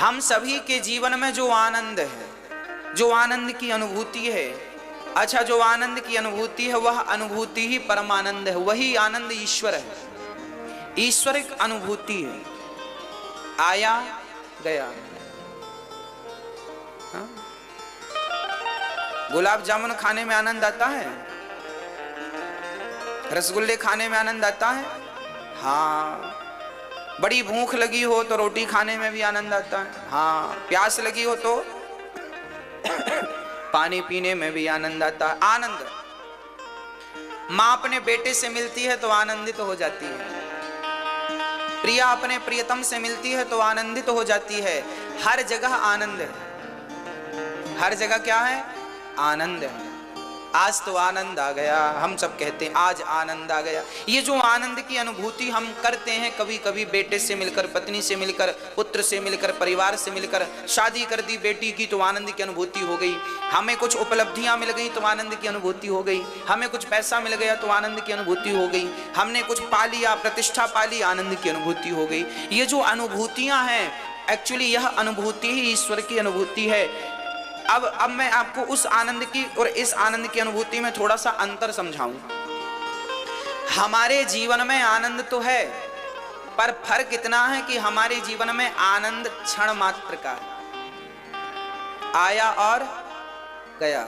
हम सभी के जीवन में जो आनंद है, जो आनंद की अनुभूति है, अच्छा जो आनंद की अनुभूति है वह अनुभूति ही परमानंद है, वही आनंद ईश्वर है, ईश्वरिक अनुभूति है। आया गया। हाँ? गुलाब जामुन खाने में आनंद आता है, रसगुल्ले खाने में आनंद आता है। हाँ, बड़ी भूख लगी हो तो रोटी खाने में भी आनंद आता है। हाँ, प्यास लगी हो तो पानी पीने में भी आनंद आता है। आनंद, माँ अपने बेटे से मिलती है तो आनंदित हो जाती है, प्रिया अपने प्रियतम से मिलती है तो आनंदित हो जाती है। हर जगह आनंद है, हर जगह क्या है? आनंद है। आज तो आनंद आ गया, हम सब कहते हैं आज आनंद आ गया। ये जो आनंद की अनुभूति हम करते हैं, कभी कभी बेटे से मिलकर, पत्नी से मिलकर, पुत्र से मिलकर, परिवार से मिलकर, शादी कर दी बेटी की तो आनंद की अनुभूति हो गई, हमें कुछ उपलब्धियां मिल गई तो आनंद की अनुभूति हो गई, हमें कुछ पैसा मिल गया तो आनंद की अनुभूति हो गई, हमने कुछ पा लिया, प्रतिष्ठा पा ली, आनंद की अनुभूति हो गई। ये जो अनुभूतियां हैं, एक्चुअली यह अनुभूति ही ईश्वर की अनुभूति है। अब मैं आपको उस आनंद की और इस आनंद की अनुभूति में थोड़ा सा अंतर समझाऊं। हमारे जीवन में आनंद तो है, पर फर्क इतना है कि हमारे जीवन में आनंद क्षण मात्र का है, आया और गया,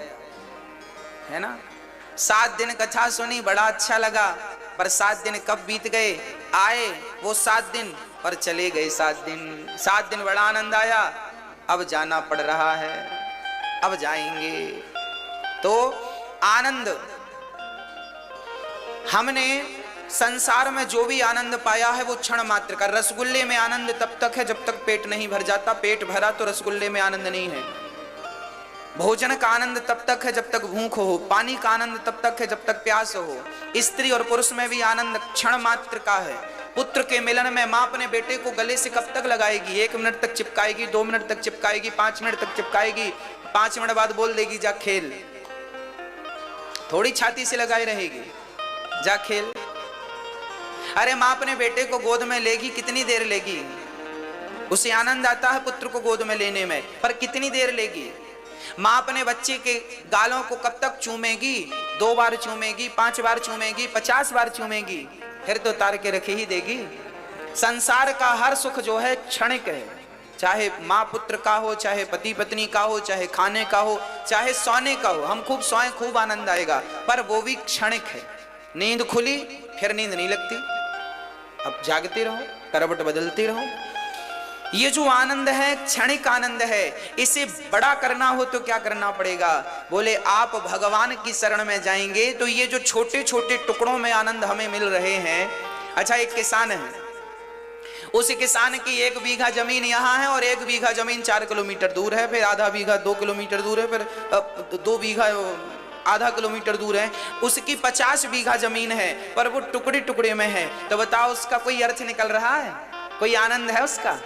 है ना। 7 दिन कथा सुनी, बड़ा अच्छा लगा, पर 7 दिन कब बीत गए? आए वो 7 दिन और चले गए 7 दिन। 7 दिन बड़ा आनंद आया, अब जाना पड़ रहा है, अब जाएंगे। तो आनंद, हमने संसार में जो भी आनंद पाया है वो क्षण मात्र का। रसगुल्ले में आनंद तब तक है जब तक पेट नहीं भर जाता, पेट भरा तो रसगुल्ले में आनंद नहीं है। भोजन का आनंद तब तक है जब तक भूख हो, पानी का आनंद तब तक है जब तक प्यास हो। स्त्री और पुरुष में भी आनंद क्षण मात्र का है। पुत्र के मिलन में माँ अपने बेटे को गले से कब तक लगाएगी? 1 मिनट तक चिपकाएगी, 2 मिनट तक चिपकाएगी, 5 मिनट तक चिपकाएगी, 5 मिनट बाद बोल देगी जा खेल। थोड़ी छाती से लगाई रहेगी, जा खेल। अरे माँ अपने बेटे को गोद में लेगी, कितनी देर लेगी? उसे आनंद आता है पुत्र को गोद में लेने में, पर कितनी देर लेगी? माँ अपने बच्चे के गालों को कब तक चूमेगी? 2 बार चूमेगी, 5 बार चूमेगी, 50 बार चूमेगी, फिर तो तार के रखे ही देगी। संसार का हर सुख जो है क्षणिक है, चाहे माँ पुत्र का हो, चाहे पति पत्नी का हो, चाहे खाने का हो, चाहे सोने का हो। हम खूब सोएं, खूब आनंद आएगा, पर वो भी क्षणिक है। नींद खुली फिर नींद नहीं लगती, अब जागते रहो, करवट बदलते रहो। ये जो आनंद है क्षणिक आनंद है, इसे बड़ा करना हो तो क्या करना पड़ेगा? बोले आप भगवान की शरण में जाएंगे तो ये जो छोटे छोटे टुकड़ों में आनंद हमें मिल रहे हैं। अच्छा, एक किसान है, उस किसान की 1 बीघा जमीन यहाँ है और 1 बीघा जमीन 4 किलोमीटर दूर है, फिर आधा बीघा 2 किलोमीटर दूर है, फिर 2 बीघा आधा किलोमीटर दूर है। उसकी 50 बीघा जमीन है, पर वो टुकड़े टुकड़े में है। तो बताओ उसका कोई अर्थ निकल रहा है? कोई आनंद है उसका?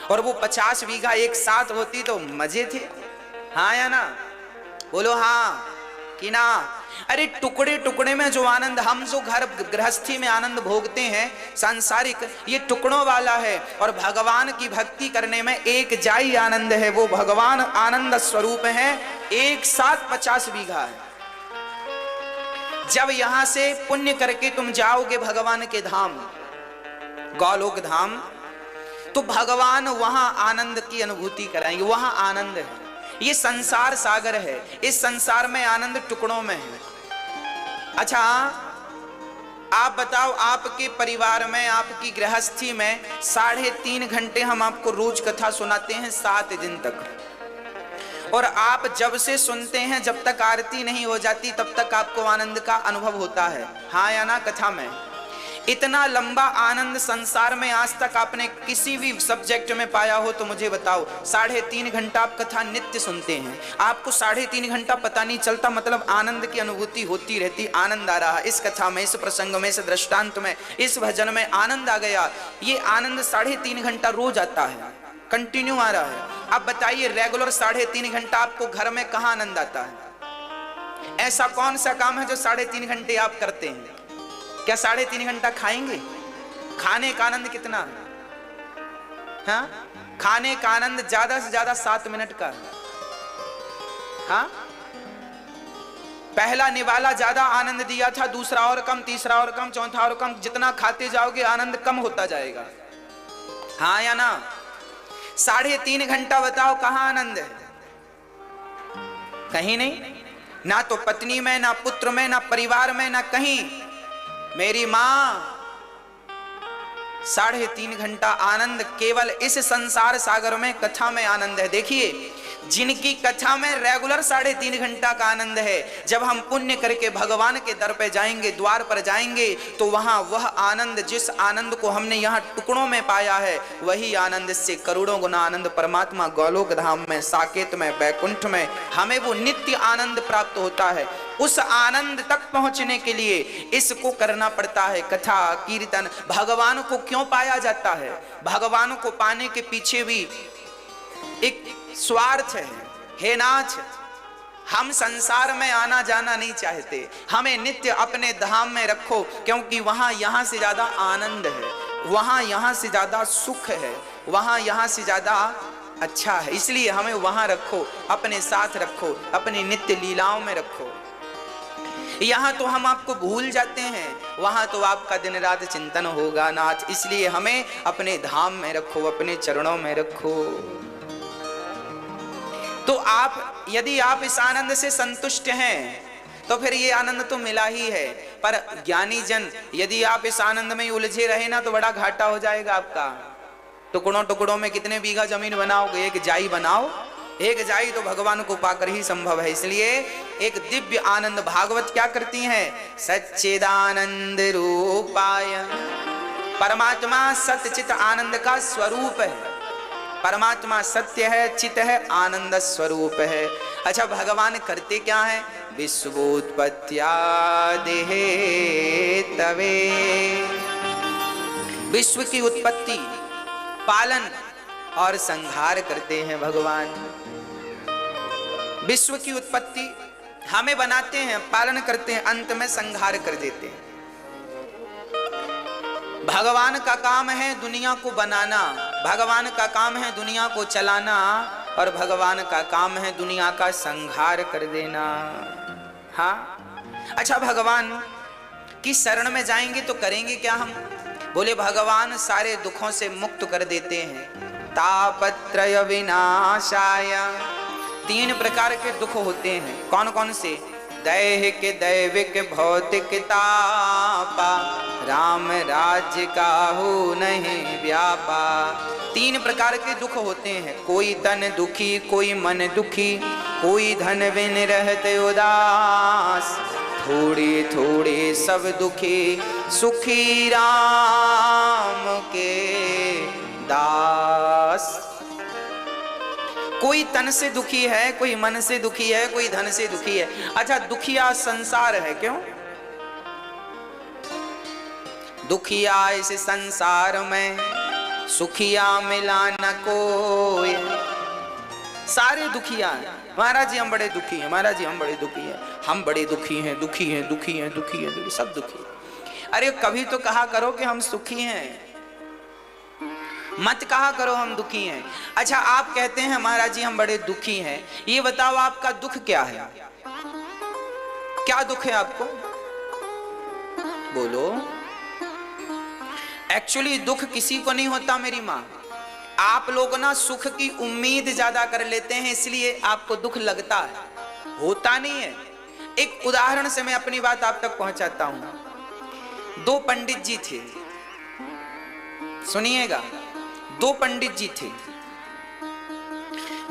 और वो 50 बीघा एक साथ होती तो मजे थे, हाँ या ना? बोलो हाँ कि ना? अरे टुकड़े टुकड़े में जो आनंद, हम जो घर गृहस्थी में आनंद भोगते हैं सांसारिक, ये टुकड़ों वाला है। और भगवान की भक्ति करने में एक जाई आनंद है, वो भगवान आनंद स्वरूप है, एक साथ 50 बीघा है। जब यहां से पुण्य करके तुम जाओगे भगवान के धाम, गौलोक धाम, तो भगवान वहां आनंद की अनुभूति कराएंगे, वहां आनंद है। ये संसार सागर है, इस संसार में आनंद टुकड़ों में है। अच्छा, आप बताओ, आपके परिवार में, आपकी गृहस्थी में 3.5 घंटे हम आपको रोज कथा सुनाते हैं 7 दिन तक, और आप जब से सुनते हैं जब तक आरती नहीं हो जाती तब तक आपको आनंद का अनुभव होता है, हाँ या ना? कथा में इतना लंबा आनंद संसार में आज तक आपने किसी भी सब्जेक्ट में पाया हो तो मुझे बताओ। 3.5 घंटा आप कथा नित्य सुनते हैं, आपको 3.5 घंटा पता नहीं चलता, मतलब आनंद की अनुभूति होती रहती। आनंद आ रहा, इस कथा में, इस प्रसंग में, इस दृष्टांत में, इस भजन में आनंद आ गया। ये आनंद 3.5 घंटा रोज आता है, कंटिन्यू आ रहा है। अब बताइए, रेगुलर 3.5 घंटा आपको घर में कहाँ आनंद आता है? ऐसा कौन सा काम है जो 3.5 घंटे आप करते हैं? क्या 3.5 घंटा खाएंगे? खाने का आनंद कितना है? हाँ, खाने का आनंद ज्यादा से ज्यादा 7 मिनट का। हाँ, पहला निवाला ज्यादा आनंद दिया था, दूसरा और कम, तीसरा और कम, चौथा और कम। जितना खाते जाओगे आनंद कम होता जाएगा। हाँ या ना? 3.5 घंटा बताओ कहां आनंद है? कहीं नहीं। ना तो पत्नी में, ना पुत्र में, ना परिवार में, ना कहीं। मेरी मां 3.5 घंटा आनंद केवल इस संसार सागर में कथा में आनंद है। देखिए, जिनकी कथा में रेगुलर 3.5 घंटा का आनंद है, जब हम पुण्य करके भगवान के दर पे जाएंगे, द्वार पर जाएंगे, तो वहां वह आनंद, जिस आनंद को हमने यहाँ टुकड़ों में पाया है, वही आनंद से करोड़ों गुना आनंद परमात्मा गोलोक धाम में, साकेत में, बैकुंठ में हमें वो नित्य आनंद प्राप्त होता है। उस आनंद तक पहुंचने के लिए इसको करना पड़ता है, कथा कीर्तन। भगवान को क्यों पाया जाता है? भगवान को पाने के पीछे भी एक स्वार्थ है। हे नाथ, हम संसार में आना जाना नहीं चाहते, हमें नित्य अपने धाम में रखो, क्योंकि वहां यहां से ज्यादा आनंद है, वहां यहां से ज्यादा सुख है, वहां यहां से ज्यादा अच्छा है। इसलिए हमें वहां रखो, अपने साथ रखो, अपनी नित्य लीलाओं में रखो। यहां तो हम आपको भूल जाते हैं, वहां तो आपका दिन रात चिंतन होगा नाथ। इसलिए हमें अपने धाम में रखो, अपने चरणों में रखो। तो आप, यदि आप इस आनंद से संतुष्ट हैं तो फिर ये आनंद तो मिला ही है। पर ज्ञानी जन, यदि आप इस आनंद में उलझे रहे ना, तो बड़ा घाटा हो जाएगा आपका। टुकड़ों टुकड़ों में कितने बीघा जमीन बनाओगे? एक जाई बनाओ, एक जाई तो भगवान को पाकर ही संभव है। इसलिए एक दिव्य आनंद, भागवत क्या करती हैं? सच्चिदानंद रूपाय, परमात्मा सत्यचित आनंद का स्वरूप है। परमात्मा सत्य है, चित है, आनंद स्वरूप है। अच्छा, भगवान करते क्या है? विश्वोत्पत्त्यादिः तवे, विश्व की उत्पत्ति, पालन और संहार करते हैं भगवान। विश्व की उत्पत्ति हमें बनाते हैं, पालन करते हैं, अंत में संहार कर देते हैं। भगवान का काम है दुनिया को बनाना, भगवान का काम है दुनिया को चलाना, और भगवान का काम है दुनिया का संहार कर देना। हाँ, अच्छा, भगवान की शरण में जाएंगे तो करेंगे क्या हम? बोले भगवान सारे दुखों से मुक्त कर देते हैं। तापत्रय विनाशाय, 3 प्रकार के दुख होते हैं। कौन कौन से? दैहिक, दैविक, भौतिक तापा, राम राज्य का हो नहीं व्यापा। 3 प्रकार के दुख होते हैं। कोई तन दुखी, कोई मन दुखी, कोई धन बिन रहते उदास, थोड़े थोड़े सब दुखी, सुखी राम के दास। कोई तन से दुखी है, कोई मन से दुखी है, कोई धन से दुखी है। अच्छा, दुखिया संसार है, क्यों? दुखिया इस संसार में, सुखिया मिला न कोई। सारे दुखिया हैं। महाराज जी हम बड़े दुखी हैं, महाराज जी हम बड़े दुखी हैं, हम बड़े दुखी हैं, दुखी हैं, दुखी हैं, दुखी हैं, सब दुखी। अरे कभी तो कहा करो कि हम सुखी हैं, मत कहा करो हम दुखी हैं। अच्छा, आप कहते हैं महाराज जी हम बड़े दुखी हैं, ये बताओ आपका दुख क्या है? क्या दुख है आपको? बोलो। एक्चुअली दुख किसी को नहीं होता मेरी माँ। आप लोग ना सुख की उम्मीद ज्यादा कर लेते हैं, इसलिए आपको दुख लगता है, होता नहीं है। एक उदाहरण से मैं अपनी बात आप तक पहुंचाता हूं। 2 पंडित जी थे, सुनिएगा। 2 पंडित जी थे।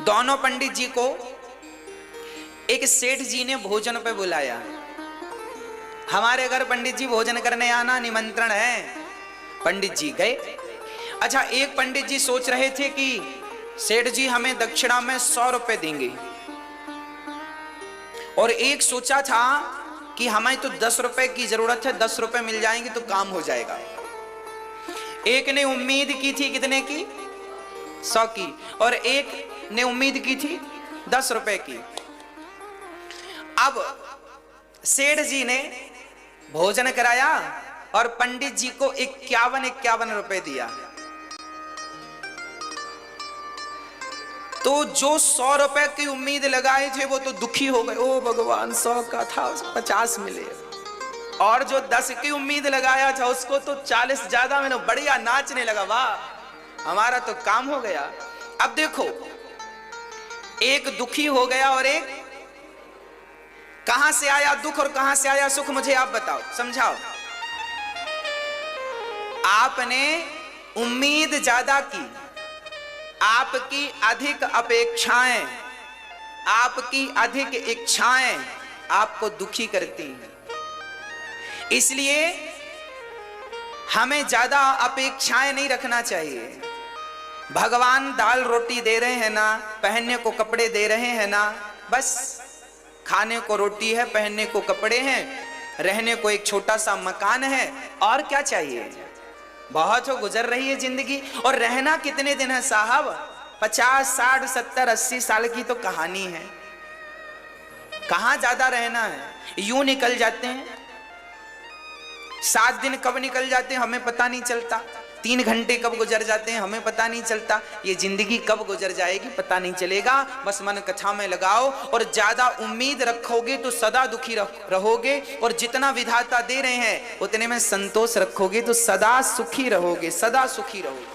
दोनों पंडित जी को एक सेठ जी ने भोजन पे बुलाया। हमारे घर पंडित जी भोजन करने आना, निमंत्रण है। पंडित जी गए। अच्छा, एक पंडित जी सोच रहे थे कि सेठ जी हमें दक्षिणा में 100 रुपए देंगे, और एक सोचा था कि हमें तो 10 रुपए की जरूरत है, 10 रुपए मिल जाएंगे तो काम हो जाएगा। एक ने उम्मीद की थी कितने की? 100 की, और एक ने उम्मीद की थी 10 रुपए की। अब सेठ जी ने भोजन कराया और पंडित जी को 51 रुपए दिया। तो जो 100 रुपए की उम्मीद लगाए थे वो तो दुखी हो गए, ओ भगवान 100 का था 50 मिले। और जो 10 की उम्मीद लगाया था उसको तो 40 ज्यादा मिले, बढ़िया नाचने लगा, वाह हमारा तो काम हो गया। अब देखो, एक दुखी हो गया और एक, कहां से आया दुख और कहां से आया सुख, मुझे आप बताओ, समझाओ। आपने उम्मीद ज्यादा की, आपकी अधिक अपेक्षाएं, आपकी अधिक इच्छाएं आपको दुखी करती हैं। इसलिए हमें ज्यादा अपेक्षाएं नहीं रखना चाहिए। भगवान दाल रोटी दे रहे हैं ना, पहनने को कपड़े दे रहे हैं ना, बस खाने को रोटी है, पहनने को कपड़े हैं, रहने को एक छोटा सा मकान है, और क्या चाहिए। बहुत हो गुजर रही है जिंदगी, और रहना कितने दिन है साहब, 50 60 70 80 साल की तो कहानी है, कहां ज्यादा रहना है। यूं निकल जाते हैं, 7 दिन कब निकल जाते हैं हमें पता नहीं चलता, 3 घंटे कब गुजर जाते हैं हमें पता नहीं चलता, ये जिंदगी कब गुजर जाएगी पता नहीं चलेगा। बस मन कथा में लगाओ, और ज्यादा उम्मीद रखोगे तो सदा दुखी रहोगे, और जितना विधाता दे रहे हैं उतने में संतोष रखोगे तो सदा सुखी रहोगे, सदा सुखी रहोगे।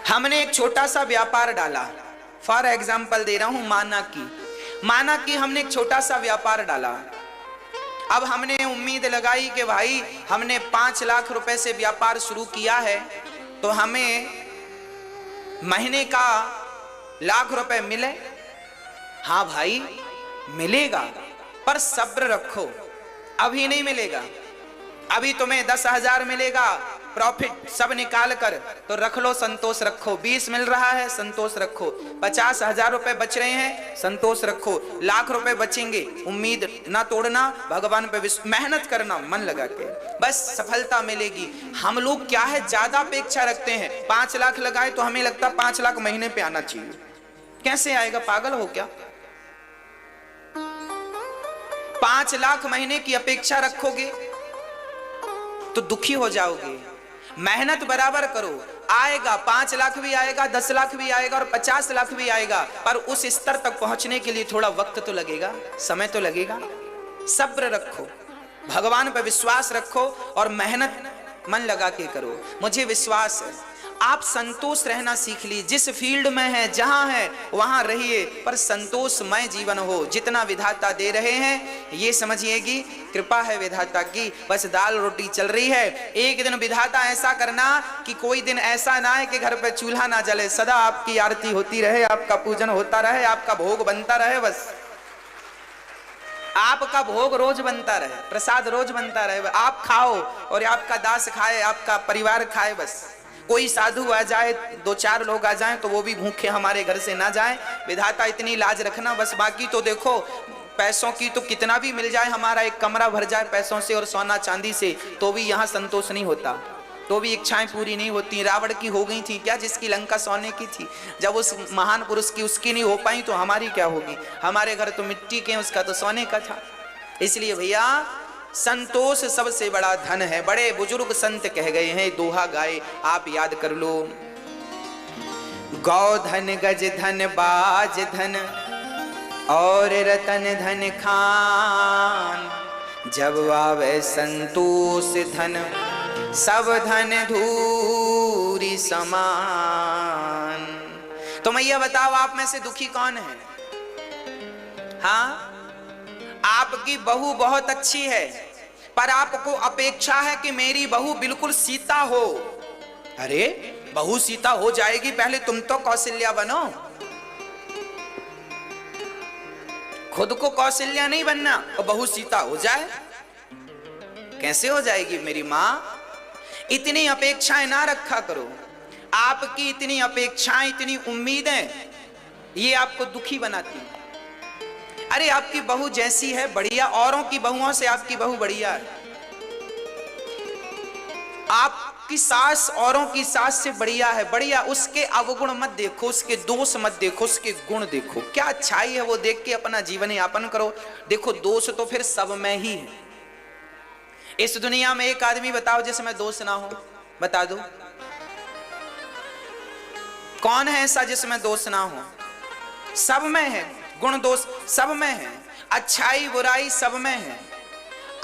हमने एक छोटा सा व्यापार डाला, फॉर एग्जाम्पल दे रहा हूं, माना कि हमने एक छोटा सा व्यापार डाला। अब हमने उम्मीद लगाई कि भाई हमने 5 लाख रुपए से व्यापार शुरू किया है तो हमें महीने का लाख रुपए मिले। हाँ भाई मिलेगा, पर सब्र रखो, अभी नहीं मिलेगा। अभी तुम्हें 10,000 मिलेगा प्रॉफिट सब निकाल कर, तो रख लो, संतोष रखो। 20 मिल रहा है, संतोष रखो। 50,000 रुपए बच रहे हैं, संतोष रखो। लाख रुपए बचेंगे, उम्मीद ना तोड़ना, भगवान पे मेहनत करना मन लगा के, बस सफलता मिलेगी। हम लोग क्या है, ज्यादा अपेक्षा रखते हैं। 5 लाख लगाए तो हमें लगता 5 लाख महीने पे आना चाहिए। कैसे आएगा, पागल हो क्या? 5 लाख महीने की अपेक्षा रखोगे तो दुखी हो जाओगे। मेहनत बराबर करो, आएगा 5 लाख भी आएगा, 10 लाख भी आएगा और 50 लाख भी आएगा, पर उस स्तर तक पहुंचने के लिए थोड़ा वक्त तो लगेगा, समय तो लगेगा। सब्र रखो, भगवान पर विश्वास रखो और मेहनत मन लगा के करो। मुझे विश्वास है आप संतोष रहना सीख लीजिए। जिस फील्ड में है, जहां है वहां रहिए, पर संतोषमय जीवन हो। जितना विधाता दे रहे हैं ये समझिएगी कृपा है विधाता की, बस दाल रोटी चल रही है। एक दिन विधाता ऐसा करना कि कोई दिन ऐसा ना है कि घर पे चूल्हा ना जले, सदा आपकी आरती होती रहे, आपका पूजन होता रहे, आपका भोग बनता रहे, बस आपका भोग रोज बनता रहे, प्रसाद रोज बनता रहे, आप खाओ और आपका दास खाए, आपका परिवार खाए। बस कोई साधु आ जाए, 2-4 लोग आ जाएं तो वो भी भूखे हमारे घर से ना जाएं। विधाता इतनी लाज रखना बस। बाकी तो देखो पैसों की तो कितना भी मिल जाए, हमारा एक कमरा भर जाए पैसों से और सोना चांदी से, तो भी यहाँ संतोष नहीं होता, तो भी इच्छाएं पूरी नहीं होती। रावण की हो गई थी क्या, जिसकी लंका सोने की थी? जब उस महान पुरुष की उसकी नहीं हो पाई तो हमारी क्या होगी? हमारे घर तो मिट्टी के, उसका तो सोने का था। इसलिए भैया संतोष सबसे बड़ा धन है। बड़े बुजुर्ग संत कह गए हैं, दोहा गाए, आप याद कर लो। गौ धन, गज धन, बाज धन और रतन धन खान, जब आवे संतोष धन सब धन धूरी समान। तो मैया बताओ आप में से दुखी कौन है? हाँ, आपकी बहू बहुत अच्छी है पर आपको अपेक्षा है कि मेरी बहू बिल्कुल सीता हो। अरे बहू सीता हो जाएगी, पहले तुम तो कौशल्या बनो। खुद को कौशल्या नहीं बनना और बहू सीता हो जाए, कैसे हो जाएगी मेरी मां? इतनी अपेक्षाएं ना रखा करो। आपकी इतनी अपेक्षाएं, इतनी उम्मीदें, ये आपको दुखी बनाती हैं। अरे आपकी बहू जैसी है बढ़िया, औरों की बहुओं से आपकी बहू बढ़िया है। आपकी सास औरों की सास से बढ़िया है, बढ़िया। उसके अवगुण मत देखो, उसके दोष मत देखो, उसके गुण देखो। क्या अच्छाई है वो देख के अपना जीवन यापन करो। देखो दोष तो फिर सब में ही है। इस दुनिया में एक आदमी बताओ जिसमें दोष ना हो, बता दो कौन है ऐसा जिसमें दोष ना हो? सब में है, गुण दोष सब में है, अच्छाई बुराई सब में है।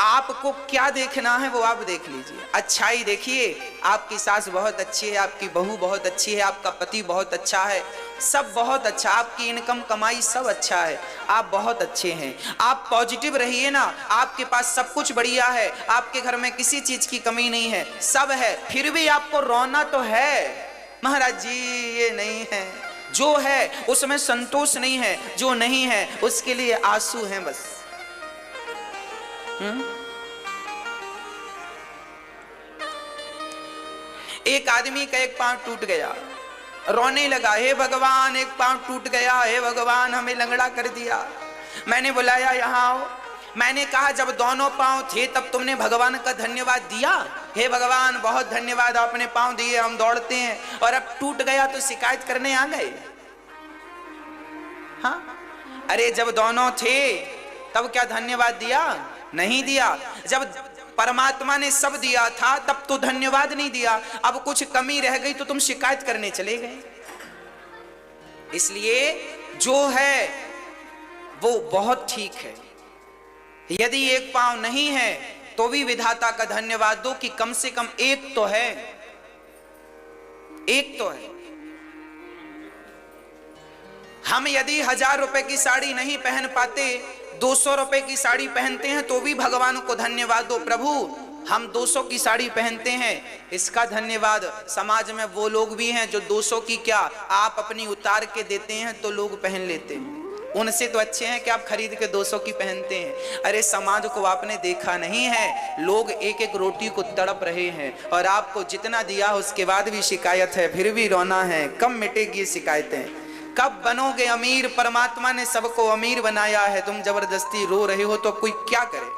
आपको क्या देखना है वो आप देख लीजिए। अच्छाई देखिए, आपकी सास बहुत अच्छी है, आपकी बहू बहुत अच्छी है, आपका पति बहुत अच्छा है, सब बहुत अच्छा, आपकी इनकम कमाई सब अच्छा है, आप बहुत अच्छे हैं। आप पॉजिटिव रहिए ना, आपके पास सब कुछ बढ़िया है, आपके घर में किसी चीज की कमी नहीं है, सब है, फिर भी आपको रोना तो है। महाराज जी ये नहीं है, जो है उसमें संतोष नहीं है, जो नहीं है उसके लिए आंसू हैं बस। एक आदमी का एक पांव टूट गया, रोने लगा, हे भगवान एक पांव टूट गया, हे भगवान हमें लंगड़ा कर दिया। मैंने बुलाया यहाँ आओ, मैंने कहा जब दोनों पांव थे तब तुमने भगवान का धन्यवाद दिया? हे भगवान बहुत धन्यवाद, आपने पांव दिए, हम दौड़ते हैं, और अब टूट गया तो शिकायत करने आ गए? हाँ, अरे जब दोनों थे तब क्या धन्यवाद दिया? नहीं दिया। जब परमात्मा ने सब दिया था तब तो धन्यवाद नहीं दिया, अब कुछ कमी रह गई तो तुम शिकायत करने चले गए। इसलिए जो है वो बहुत ठीक है। यदि एक पांव नहीं है तो भी विधाता का धन्यवाद दो कि कम से कम एक तो है, एक तो है। हम यदि 1000 रुपए की साड़ी नहीं पहन पाते, 200 रुपए की साड़ी पहनते हैं तो भी भगवान को धन्यवाद दो, प्रभु हम 200 की साड़ी पहनते हैं, इसका धन्यवाद। समाज में वो लोग भी हैं जो 200 की क्या आप अपनी उतार के देते हैं तो लोग पहन लेते हैं, उनसे तो अच्छे हैं कि आप खरीद के 200 की पहनते हैं। अरे समाज को आपने देखा नहीं है, लोग एक एक रोटी को तड़प रहे हैं और आपको जितना दिया उसके बाद भी शिकायत है, फिर भी रोना है। कब मिटेगी ये शिकायतें? कब बनोगे अमीर? परमात्मा ने सबको अमीर बनाया है, तुम जबरदस्ती रो रहे हो तो कोई क्या करे?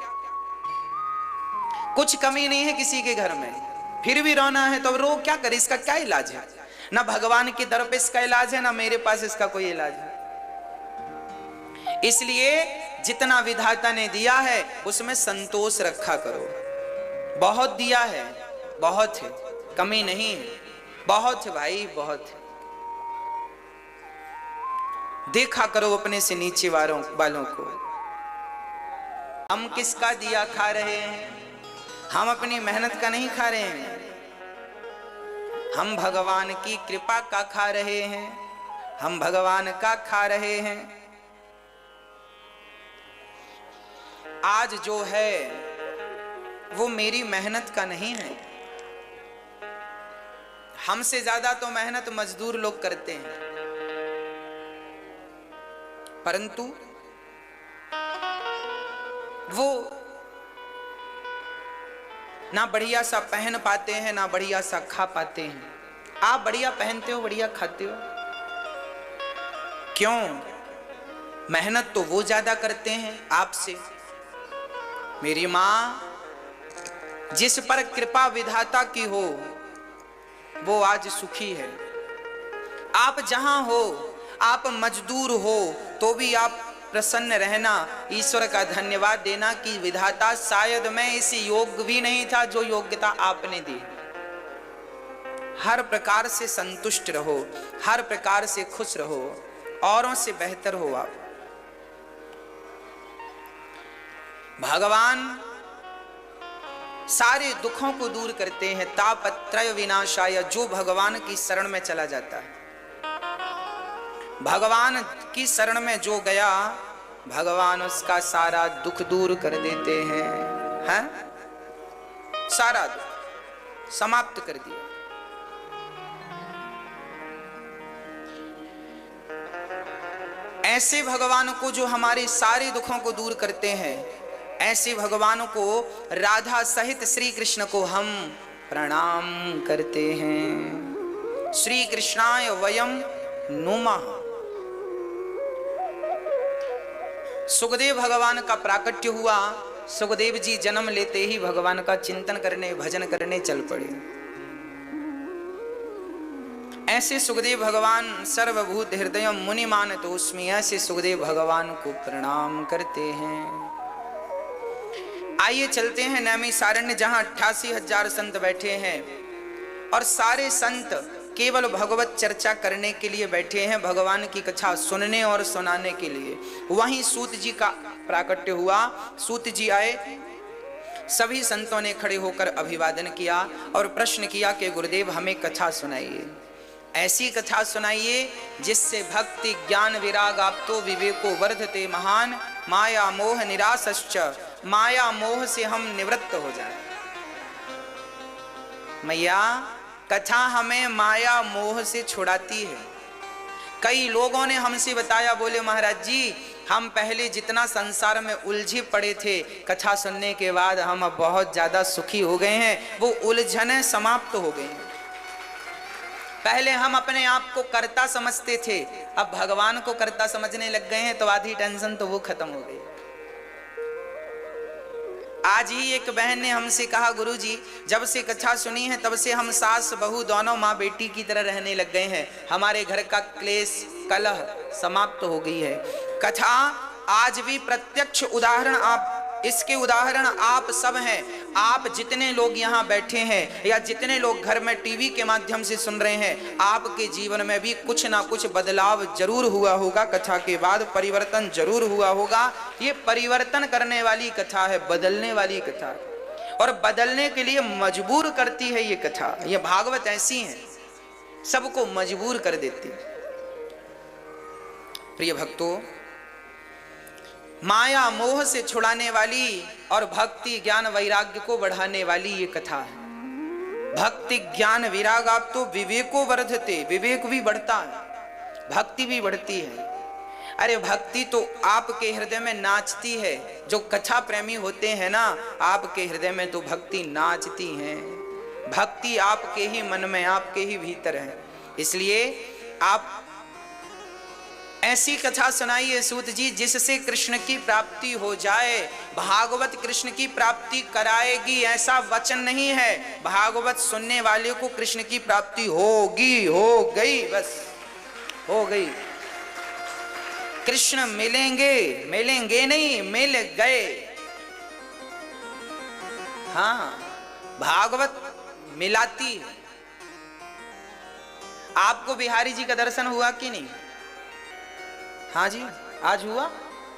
कुछ कमी नहीं है किसी के घर में, फिर भी रोना है तो रो, क्या करे? इसका क्या इलाज है? ना भगवान के दर पे इसका इलाज है, ना मेरे पास इसका कोई इलाज है। इसलिए जितना विधाता ने दिया है उसमें संतोष रखा करो। बहुत दिया है, बहुत है, कमी नहीं है, बहुत है भाई, बहुत है। देखा करो अपने से नीचे वालों को। हम किसका दिया खा रहे हैं? हम अपनी मेहनत का नहीं खा रहे हैं, हम भगवान की कृपा का खा रहे हैं, हम भगवान का खा रहे हैं। आज जो है वो मेरी मेहनत का नहीं है। हमसे ज्यादा तो मेहनत मजदूर लोग करते हैं, परंतु वो ना बढ़िया सा पहन पाते हैं, ना बढ़िया सा खा पाते हैं। आप बढ़िया पहनते हो, बढ़िया खाते हो, क्यों? मेहनत तो वो ज्यादा करते हैं आपसे। मेरी मां, जिस पर कृपा विधाता की हो वो आज सुखी है। आप जहां हो, आप मजदूर हो तो भी आप प्रसन्न रहना, ईश्वर का धन्यवाद देना कि विधाता शायद मैं इस योग्य भी नहीं था जो योग्यता आपने दी। हर प्रकार से संतुष्ट रहो, हर प्रकार से खुश रहो, औरों से बेहतर हो आप। भगवान सारे दुखों को दूर करते हैं। तापत्रय विनाशाय, जो भगवान की शरण में चला जाता है, भगवान की शरण में जो गया, भगवान उसका सारा दुख दूर कर देते हैं, सारा दुख समाप्त कर दिया। ऐसे भगवान को जो हमारे सारे दुखों को दूर करते हैं, ऐसे भगवान को, राधा सहित श्री कृष्ण को हम प्रणाम करते हैं। श्री कृष्णाय वयम नुमः। सुखदेव भगवान का प्राकट्य हुआ, सुखदेव जी जन्म लेते ही भगवान का चिंतन करने, भजन करने चल पड़े। ऐसे सुखदेव भगवान सर्वभूत हृदय मुनि मानतोस्मि, ऐसे सुखदेव भगवान को प्रणाम करते हैं। आइए चलते हैं नैमिषारण्य, जहां 88,000 संत बैठे हैं और सारे संत केवल भगवत चर्चा करने के लिए बैठे हैं, भगवान की कथा सुनने और सुनाने के लिए। वहीं सूत जी का प्राकट्य हुआ। सूत जी आए, सभी संतों ने खड़े होकर अभिवादन किया और प्रश्न किया कि गुरुदेव हमें कथा सुनाइए, ऐसी कथा सुनाइए जिससे भक्ति ज्ञान विराग आप्तो विवेको वर्धते महान, माया मोह निरासश्च, माया मोह से हम निवृत्त हो जाएं। मैया कथा हमें माया मोह से छुड़ाती है। कई लोगों ने हमसे बताया, बोले महाराज जी हम पहले जितना संसार में उलझे पड़े थे, कथा सुनने के बाद हम अब बहुत ज्यादा सुखी हो गए हैं, वो उलझनें समाप्त हो गई हैं। पहले हम अपने आप को कर्ता समझते थे, अब भगवान को कर्ता समझने लग गए हैं, तो आधी टेंशन तो वो खत्म हो गई। आज ही एक बहन ने हमसे कहा, गुरुजी जब से कथा सुनी है तब से हम सास बहू दोनों माँ बेटी की तरह रहने लग गए हैं, हमारे घर का क्लेश कलह समाप्त हो गई है। कथा आज भी प्रत्यक्ष उदाहरण, आप इसके उदाहरण आप सब हैं। आप जितने लोग यहाँ बैठे हैं या जितने लोग घर में टीवी के माध्यम से सुन रहे हैं, आपके जीवन में भी कुछ ना कुछ बदलाव जरूर हुआ होगा, कथा के बाद परिवर्तन जरूर हुआ होगा। ये परिवर्तन करने वाली कथा है, बदलने वाली कथा है, और बदलने के लिए मजबूर करती है ये कथा। ये भागवत ऐसी है, सबको मजबूर कर देती है। प्रिय भक्तों, माया मोह से छुड़ाने वाली और भक्ति ज्ञान वैराग्य को बढ़ाने वाली ये कथा है। भक्ति ज्ञान विराग आप तो विवेको वर्धते, विवेक भी बढ़ता है, भक्ति भी बढ़ती है। अरे भक्ति तो आपके हृदय में नाचती है। जो कथा प्रेमी होते हैं ना, आपके हृदय में तो भक्ति नाचती है। भक्ति आपके ही मन में, आपके ही भीतर है। इसलिए आप ऐसी कथा सुनाइए सूत जी जिससे कृष्ण की प्राप्ति हो जाए। भागवत कृष्ण की प्राप्ति कराएगी ऐसा वचन नहीं है, भागवत सुनने वाले को कृष्ण की प्राप्ति होगी, हो गई, बस हो गई। कृष्ण मिलेंगे, मिलेंगे नहीं, मिल गए। हाँ, भागवत मिलाती है। आपको बिहारी जी का दर्शन हुआ कि नहीं? हाँ जी, आज हुआ।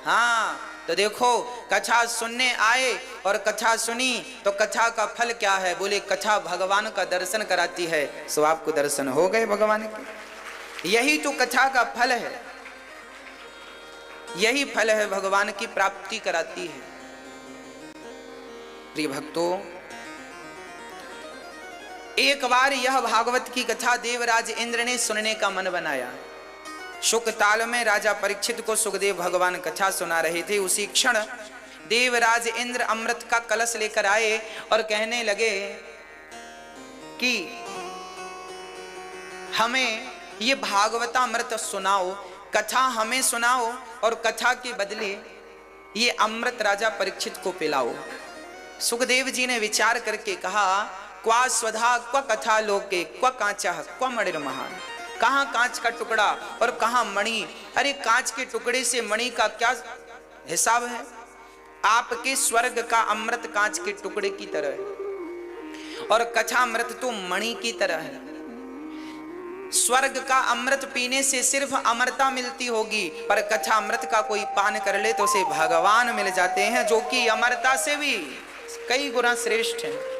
हाँ, तो देखो कथा सुनने आए और कथा सुनी, तो कथा का फल क्या है? बोले कथा भगवान का दर्शन कराती है, सो आपको दर्शन हो गए भगवान के। यही तो कथा का फल है, यही फल है, भगवान की प्राप्ति कराती है। प्रिय भक्तों, एक बार यह भागवत की कथा देवराज इंद्र ने सुनने का मन बनाया। शुक ताल में राजा परीक्षित को सुखदेव भगवान कथा सुना रहे थे। उसी क्षण देवराज इंद्र अमृत का कलश लेकर आए और कहने लगे कि हमें ये भागवतामृत सुनाओ, कथा हमें सुनाओ और कथा के बदले ये अमृत राजा परीक्षित को पिलाओ। सुखदेव जी ने विचार करके कहा, क्वा स्वधा क्व कथा लोके क्व कांचा क्व मणिर महान। कहाँ कांच का टुकड़ा और कहाँ मणि। अरे कांच के टुकड़े से मणि का क्या हिसाब है? आपके स्वर्ग का अमृत कांच के टुकड़े की तरह है और कथामृत तो मणि की तरह है। स्वर्ग का अमृत पीने से सिर्फ अमरता मिलती होगी, पर कथामृत का कोई पान कर ले तो उसे भगवान मिल जाते हैं, जो कि अमरता से भी कई गुना श्रेष्ठ है।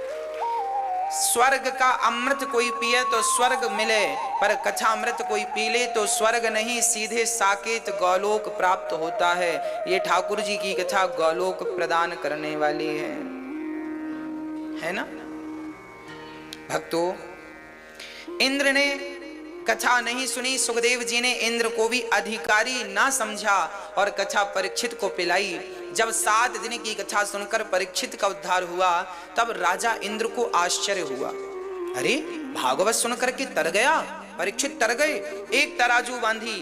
स्वर्ग का अमृत कोई पिए तो स्वर्ग मिले, पर कथामृत कोई पी ले तो स्वर्ग नहीं, सीधे साकेत गौलोक प्राप्त होता है। ये ठाकुर जी की कथा गौलोक प्रदान करने वाली है ना भक्तों। इंद्र ने कथा नहीं सुनी, सुखदेव जी ने इंद्र को भी अधिकारी ना समझा और कथा परीक्षित को पिलाई। जब 7 दिन की कथा सुनकर परीक्षित का उद्धार हुआ, तब राजा इंद्र को आश्चर्य हुआ। अरे भागवत सुनकर के तर गया, परीक्षित तर गए। एक तराजू बांधी,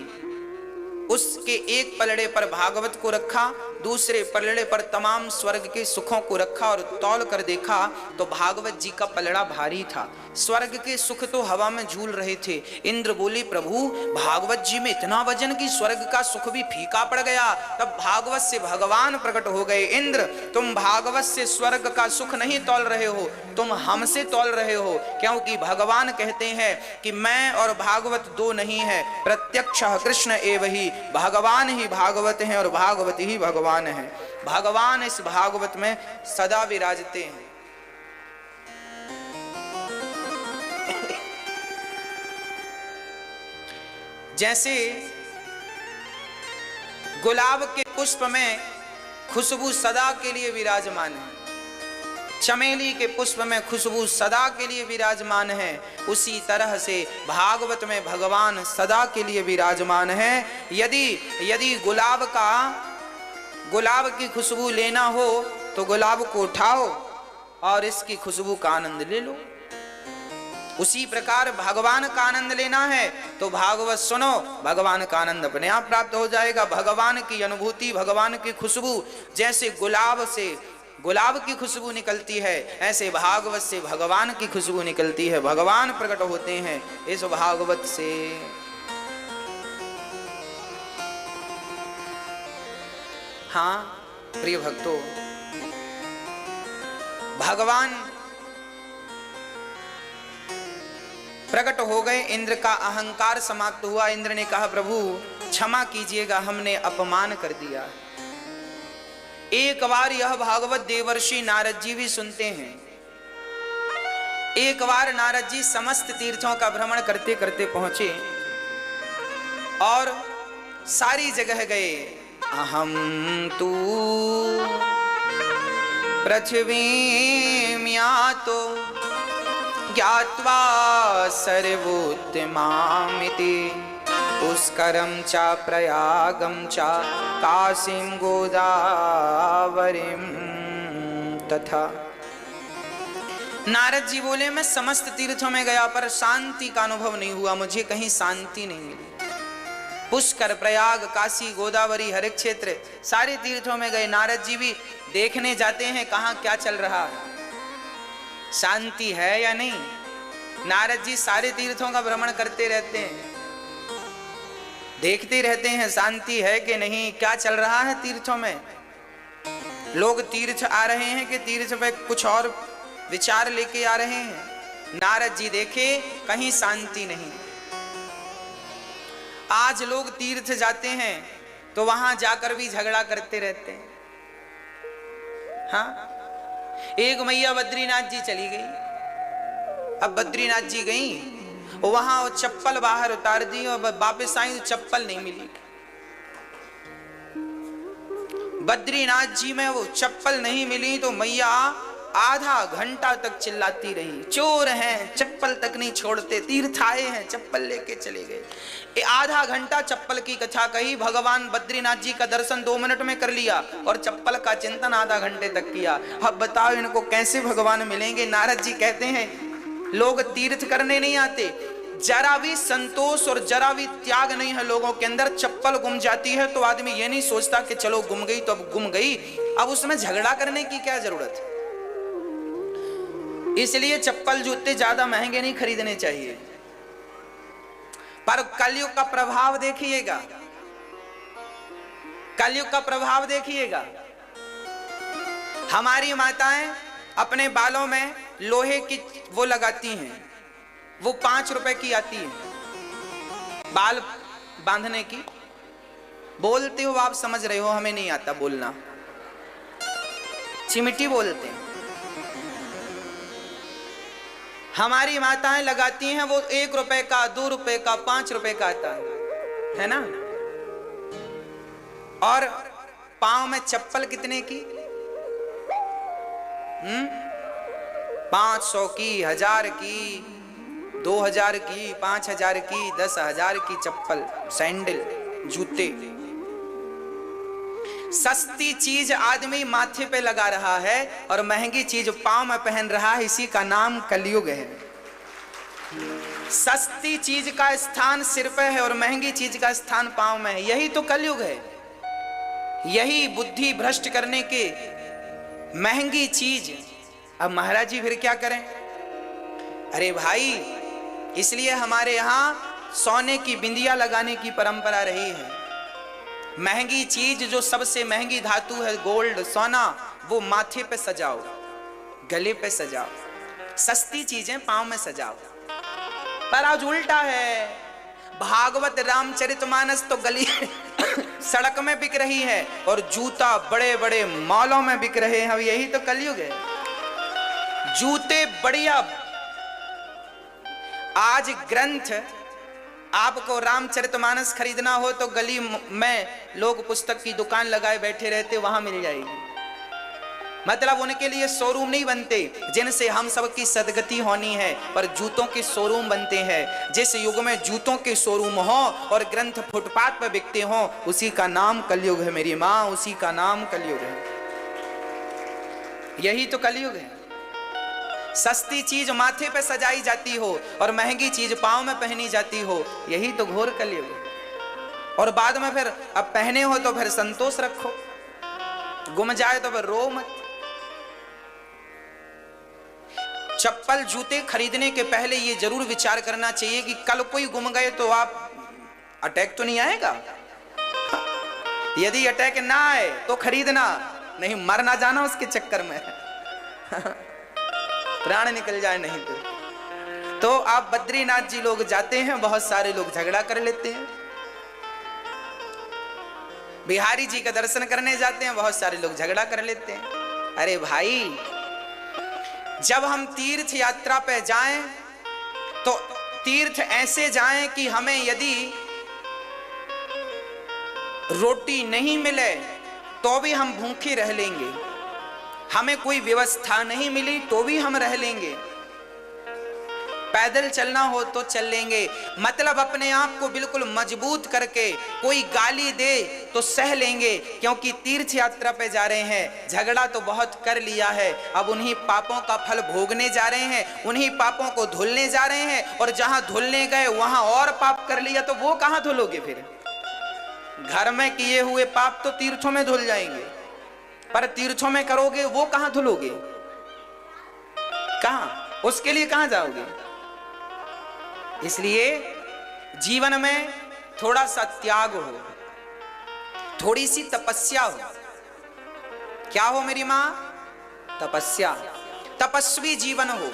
उसके एक पलड़े पर भागवत को रखा, दूसरे पलड़े पर तमाम स्वर्ग के सुखों को रखा और तौल कर देखा तो भागवत जी का पलड़ा भारी था, स्वर्ग के सुख तो हवा में झूल रहे थे। इंद्र बोले प्रभु भागवत जी में इतना वजन कि स्वर्ग का सुख भी फीका पड़ गया। तब भागवत से भगवान प्रकट हो गए, इंद्र तुम भागवत से स्वर्ग का सुख नहीं तौल रहे हो, तुम हमसे तौल रहे हो, क्योंकि भगवान कहते हैं कि मैं और भागवत दो नहीं है, प्रत्यक्ष कृष्ण एव ही, भगवान ही भागवत हैं और भागवत ही भगवान है। भगवान इस भागवत में सदा विराजते हैं। जैसे गुलाब के पुष्प में खुशबू सदा के लिए विराजमान है, चमेली के पुष्प में खुशबू सदा के लिए विराजमान है, उसी तरह से भागवत में भगवान सदा के लिए विराजमान है। यदि गुलाब की खुशबू लेना हो तो गुलाब को उठाओ और इसकी खुशबू का आनंद ले लो। उसी प्रकार भगवान का आनंद लेना है तो भागवत सुनो, भगवान का आनंद अपने आप प्राप्त हो जाएगा। भगवान की अनुभूति, भगवान की खुशबू, जैसे गुलाब से गुलाब की खुशबू निकलती है, ऐसे भागवत से भगवान की खुशबू निकलती है। भगवान प्रकट होते हैं इस भागवत से। हाँ प्रिय भक्तों, भगवान प्रकट हो गए, इंद्र का अहंकार समाप्त हुआ। इंद्र ने कहा प्रभु क्षमा कीजिएगा, हमने अपमान कर दिया। एक बार यह भागवत देवर्षि नारद जी भी सुनते हैं। एक बार नारद जी समस्त तीर्थों का भ्रमण करते करते पहुंचे और सारी जगह गए। अहम तू पृथ्वीं यातो ज्ञात्वा सर्वोत्तमामिति पुष्करम चा प्रयागम चा काशीं गोदावरीं तथा। नारद जी बोले मैं समस्त तीर्थों में गया पर शांति का अनुभव नहीं हुआ, मुझे कहीं शांति नहीं मिली। पुष्कर, प्रयाग, काशी, गोदावरी, हर एक क्षेत्र सारे तीर्थों में गए। नारद जी भी देखने जाते हैं कहाँ क्या चल रहा है, शांति है या नहीं। नारद जी सारे तीर्थों का भ्रमण करते रहते हैं, देखते रहते हैं शांति है कि नहीं, क्या चल रहा है तीर्थों में। लोग तीर्थ आ रहे हैं कि तीर्थ पे कुछ और विचार लेके आ रहे हैं। नारद जी देखे कहीं शांति नहीं। आज लोग तीर्थ जाते हैं तो वहां जाकर भी झगड़ा करते रहते हैं। हाँ, एक मैया बद्रीनाथ जी चली गई। अब बद्रीनाथ जी गई, वहां वो चप्पल बाहर उतार दी और वापस आई तो चप्पल नहीं मिली। बद्रीनाथ जी में वो चप्पल नहीं मिली तो मैया आधा घंटा तक चिल्लाती रही, चोर हैं, चप्पल तक नहीं छोड़ते, तीर्थ आए हैं चप्पल लेके चले गए। आधा घंटा चप्पल की कथा कही। भगवान बद्रीनाथ जी का दर्शन 2 मिनट में कर लिया और चप्पल का चिंतन आधा घंटे तक किया। अब बताओ इनको कैसे भगवान मिलेंगे। नारद जी कहते हैं लोग तीर्थ करने नहीं आते, जरा भी संतोष और जरा भी त्याग नहीं है लोगों के अंदर। चप्पल गुम जाती है तो आदमी ये नहीं सोचता कि चलो गुम गई तो अब गुम गई, अब उसमें झगड़ा करने की क्या जरूरत है। इसलिए चप्पल जूते ज्यादा महंगे नहीं खरीदने चाहिए। पर कलयुग का प्रभाव देखिएगा, कलयुग का प्रभाव देखिएगा। हमारी माताएं अपने बालों में लोहे की वो लगाती हैं, वो 5 रुपए की आती है बाल बांधने की। बोलते हो आप, समझ रहे हो, हमें नहीं आता बोलना, चिमटी बोलते हैं। हमारी माताएं लगाती हैं, वो 1 रुपए का, 2 रुपए का, 5 रुपए का आता है ना। और पांव में चप्पल कितने की? 500 की, 1000 की, 2000 की, 5000 की, 10,000 की चप्पल, सैंडल, जूते। सस्ती चीज आदमी माथे पे लगा रहा है और महंगी चीज पांव में पहन रहा है। इसी का नाम कलयुग है। सस्ती चीज का स्थान सिर पे है और महंगी चीज का स्थान पांव में है। यही तो कलयुग है। यही बुद्धि भ्रष्ट करने के महंगी चीज। अब महाराज जी फिर क्या करें? अरे भाई, इसलिए हमारे यहां सोने की बिंदिया लगाने की परंपरा रही है। महंगी चीज जो सबसे महंगी धातु है, गोल्ड सोना, वो माथे पे सजाओ, गले पे सजाओ। सस्ती चीजें पांव में सजाओ। पर आज उल्टा है। भागवत रामचरितमानस तो गली सड़क में बिक रही है और जूता बड़े बड़े मॉलों में बिक रहे हैं। अब यही तो कलयुग है। जूते बढ़िया। आज ग्रंथ, आपको रामचरितमानस खरीदना हो तो गली में लोग पुस्तक की दुकान लगाए बैठे रहते, वहां मिल जाएगी। मतलब उनके लिए शोरूम नहीं बनते जिनसे हम सबकी सदगति होनी है, पर जूतों के शोरूम बनते हैं। जिस युग में जूतों के शोरूम हो और ग्रंथ फुटपाथ पर बिकते हो, उसी का नाम कलयुग है मेरी माँ, उसी का नाम कलयुग है। यही तो कलयुग है। सस्ती चीज माथे पे सजाई जाती हो और महंगी चीज पांव में पहनी जाती हो, यही तो घोर कलयुग है। और बाद में फिर अब पहने हो तो फिर संतोष रखो, गुम जाए तो फिर रो मत। चप्पल जूते खरीदने के पहले ये जरूर विचार करना चाहिए कि कल कोई गुम गए तो आप अटैक तो नहीं आएगा। यदि अटैक ना आए तो खरीदना, नहीं मर ना जाना उसके चक्कर में प्राण निकल जाए नहीं तो आप बद्रीनाथ जी लोग जाते हैं, बहुत सारे लोग झगड़ा कर लेते हैं। बिहारी जी का दर्शन करने जाते हैं, बहुत सारे लोग झगड़ा कर लेते हैं। अरे भाई, जब हम तीर्थ यात्रा पे जाएं तो तीर्थ ऐसे जाएं कि हमें यदि रोटी नहीं मिले तो भी हम भूखे रह लेंगे, हमें कोई व्यवस्था नहीं मिली तो भी हम रह लेंगे, पैदल चलना हो तो चल लेंगे। मतलब अपने आप को बिल्कुल मजबूत करके, कोई गाली दे तो सह लेंगे, क्योंकि तीर्थ यात्रा पे जा रहे हैं। झगड़ा तो बहुत कर लिया है, अब उन्हीं पापों का फल भोगने जा रहे हैं, उन्हीं पापों को धुलने जा रहे हैं। और जहां धुलने गए वहां और पाप कर लिया तो वो कहां धुलोगे? फिर घर में किए हुए पाप तो तीर्थों में धुल जाएंगे, पर तीर्थों में करोगे वो कहां धुलोगे? कहां? उसके लिए कहां जाओगे? इसलिए जीवन में थोड़ा सा त्याग हो, थोड़ी सी तपस्या हो। क्या हो मेरी मां? तपस्या। तपस्वी जीवन हो।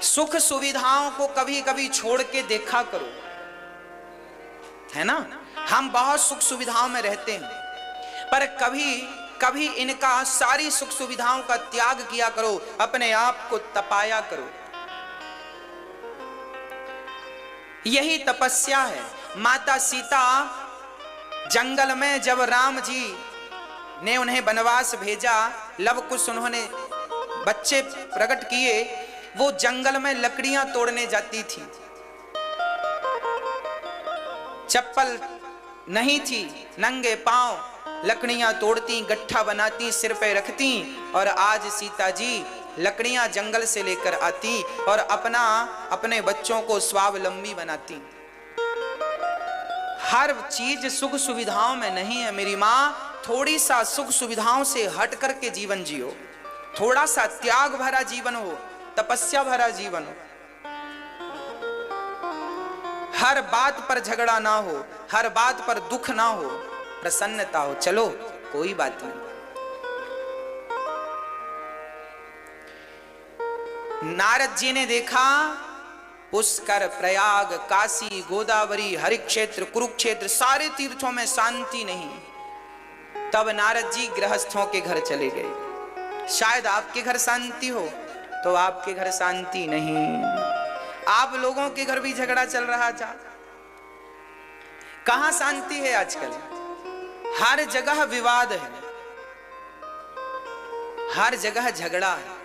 सुख सुविधाओं को कभी कभी छोड़ के देखा करो, है ना। हम बहुत सुख सुविधाओं में रहते हैं, पर कभी कभी इनका सारी सुख सुविधाओं का त्याग किया करो, अपने आप को तपाया करो। यही तपस्या है। माता सीता जंगल में जब राम जी ने उन्हें वनवास भेजा, लव कुश उन्होंने बच्चे प्रकट किए, वो जंगल में लकड़ियां तोड़ने जाती थी। चप्पल नहीं थी, नंगे पांव लकड़ियां तोड़ती, गट्ठा बनाती, सिर पे रखती। और आज सीता जी लकड़ियां जंगल से लेकर आती और अपने बच्चों को स्वावलंबी बनाती। हर चीज सुख सुविधाओं में नहीं है मेरी मां। थोड़ी सा सुख सुविधाओं से हट करके जीवन जियो, थोड़ा सा त्याग भरा जीवन हो, तपस्या भरा जीवन हो। हर बात पर झगड़ा ना हो, हर बात पर दुख ना हो, प्रसन्नता हो। चलो कोई बात नहीं। नारद जी ने देखा पुष्कर, प्रयाग, काशी, गोदावरी, हरिक्षेत्र, कुरुक्षेत्र, सारे तीर्थों में शांति नहीं। तब नारद जी गृहस्थों के घर चले गए। शायद आपके घर शांति हो तो आपके घर शांति नहीं, आप लोगों के घर भी झगड़ा चल रहा था। कहां शांति है आजकल? हर जगह विवाद है, हर जगह झगड़ा है।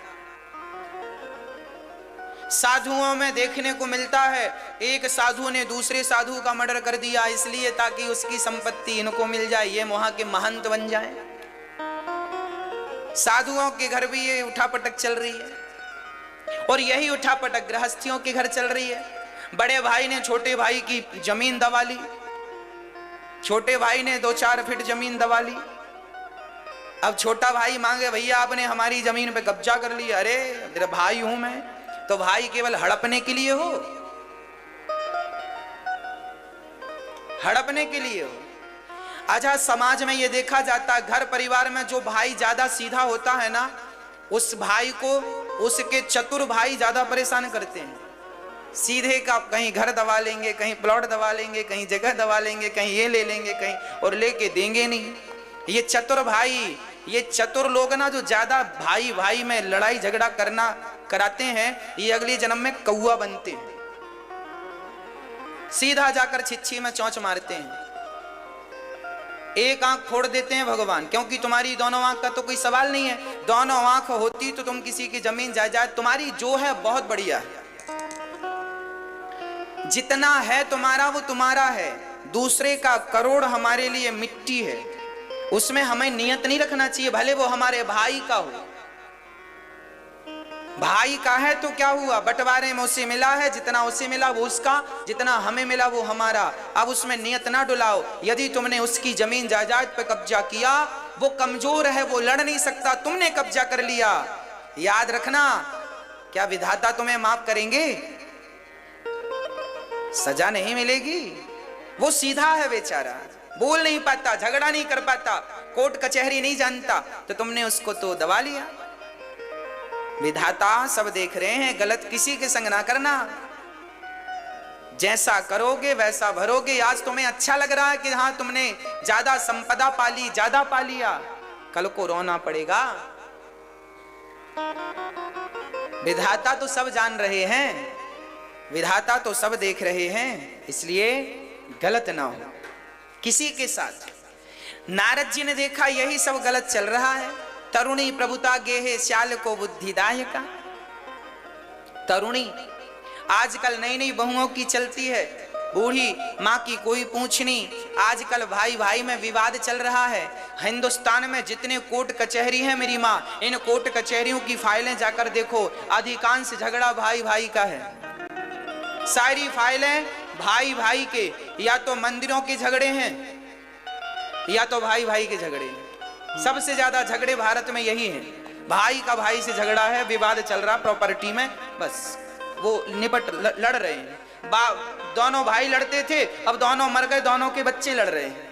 साधुओं में देखने को मिलता है, एक साधु ने दूसरे साधु का मर्डर कर दिया इसलिए ताकि उसकी संपत्ति इनको मिल जाए, ये वहां के महंत बन जाए। साधुओं के घर भी ये उठापटक चल रही है। और यही उठापटक गृहस्थियों के घर चल रही है। बड़े भाई ने छोटे भाई की जमीन दबा ली, छोटे भाई ने 2-4 फीट जमीन दबा ली। अब छोटा भाई मांगे, भैया आपने हमारी जमीन पे कब्जा कर लिया। अरे मेरा भाई हूं मैं, तो भाई केवल हड़पने के लिए हो, हड़पने के लिए हो। अच्छा, समाज में ये देखा जाता, घर परिवार में जो भाई ज्यादा सीधा होता है ना, उस भाई को उसके चतुर भाई ज्यादा परेशान करते हैं। सीधे का कहीं घर दबा लेंगे, कहीं प्लॉट दबा लेंगे, कहीं जगह दबा लेंगे, कहीं ये ले लेंगे, कहीं और लेके देंगे नहीं। ये चतुर भाई, ये चतुर लोग ना, जो ज्यादा भाई भाई में लड़ाई झगड़ा करना कराते हैं, ये अगले जन्म में कौआ बनते हैं, सीधा जाकर छिछी में चोंच मारते हैं। एक आंख फोड़ देते हैं भगवान, क्योंकि तुम्हारी दोनों आंख का तो कोई सवाल नहीं है। दोनों आंख होती तो तुम किसी की जमीन जायदाद, तुम्हारी जो है बहुत बढ़िया है, जितना है तुम्हारा वो तुम्हारा है। दूसरे का करोड़ हमारे लिए मिट्टी है, उसमें हमें नियत नहीं रखना चाहिए, भले वो हमारे भाई का हो। भाई का है तो क्या हुआ, बंटवारे में उसे मिला है, जितना उसे मिला वो उसका, जितना हमें मिला वो हमारा। अब उसमें नियत ना डुलाओ। यदि तुमने उसकी जमीन जायदाद पर कब्जा किया, वो कमजोर है, वो लड़ नहीं सकता, तुमने कब्जा कर लिया, याद रखना, क्या विधाता तुम्हें माफ करेंगे? सजा नहीं मिलेगी। वो सीधा है बेचारा, बोल नहीं पाता, झगड़ा नहीं कर पाता, कोर्ट कचहरी नहीं जानता, तो तुमने उसको तो दबा लिया। विधाता सब देख रहे हैं, गलत किसी के संग ना करना। जैसा करोगे वैसा भरोगे। आज तुम्हें अच्छा लग रहा है कि हाँ तुमने ज्यादा संपदा पाली, ज्यादा पा लिया, कल को रोना पड़ेगा। विधाता तो सब जान रहे हैं, विधाता तो सब देख रहे हैं, इसलिए गलत ना हो किसी के साथ। नारद जी ने देखा यही सब गलत चल रहा है। तरुणी प्रभुता गेहे श्याल को बुद्धिदायका। तरुणी आजकल नई नई बहुओं की चलती है, बूढ़ी माँ की कोई पूछ नहीं। आजकल भाई भाई में विवाद चल रहा है। हिंदुस्तान में जितने कोर्ट कचहरी हैं मेरी माँ, इन कोर्ट कचहरियों की फाइलें जाकर देखो, अधिकांश झगड़ा भाई भाई का है। सारी फाइलें भाई भाई के, या तो मंदिरों के झगड़े हैं या तो भाई भाई के झगड़े हैं। सबसे ज्यादा झगड़े भारत में यही हैं, भाई का भाई से झगड़ा है, विवाद चल रहा प्रॉपर्टी में, बस वो निपट लड़ रहे हैं। दोनों भाई लड़ते थे, अब दोनों मर गए, दोनों के बच्चे लड़ रहे हैं।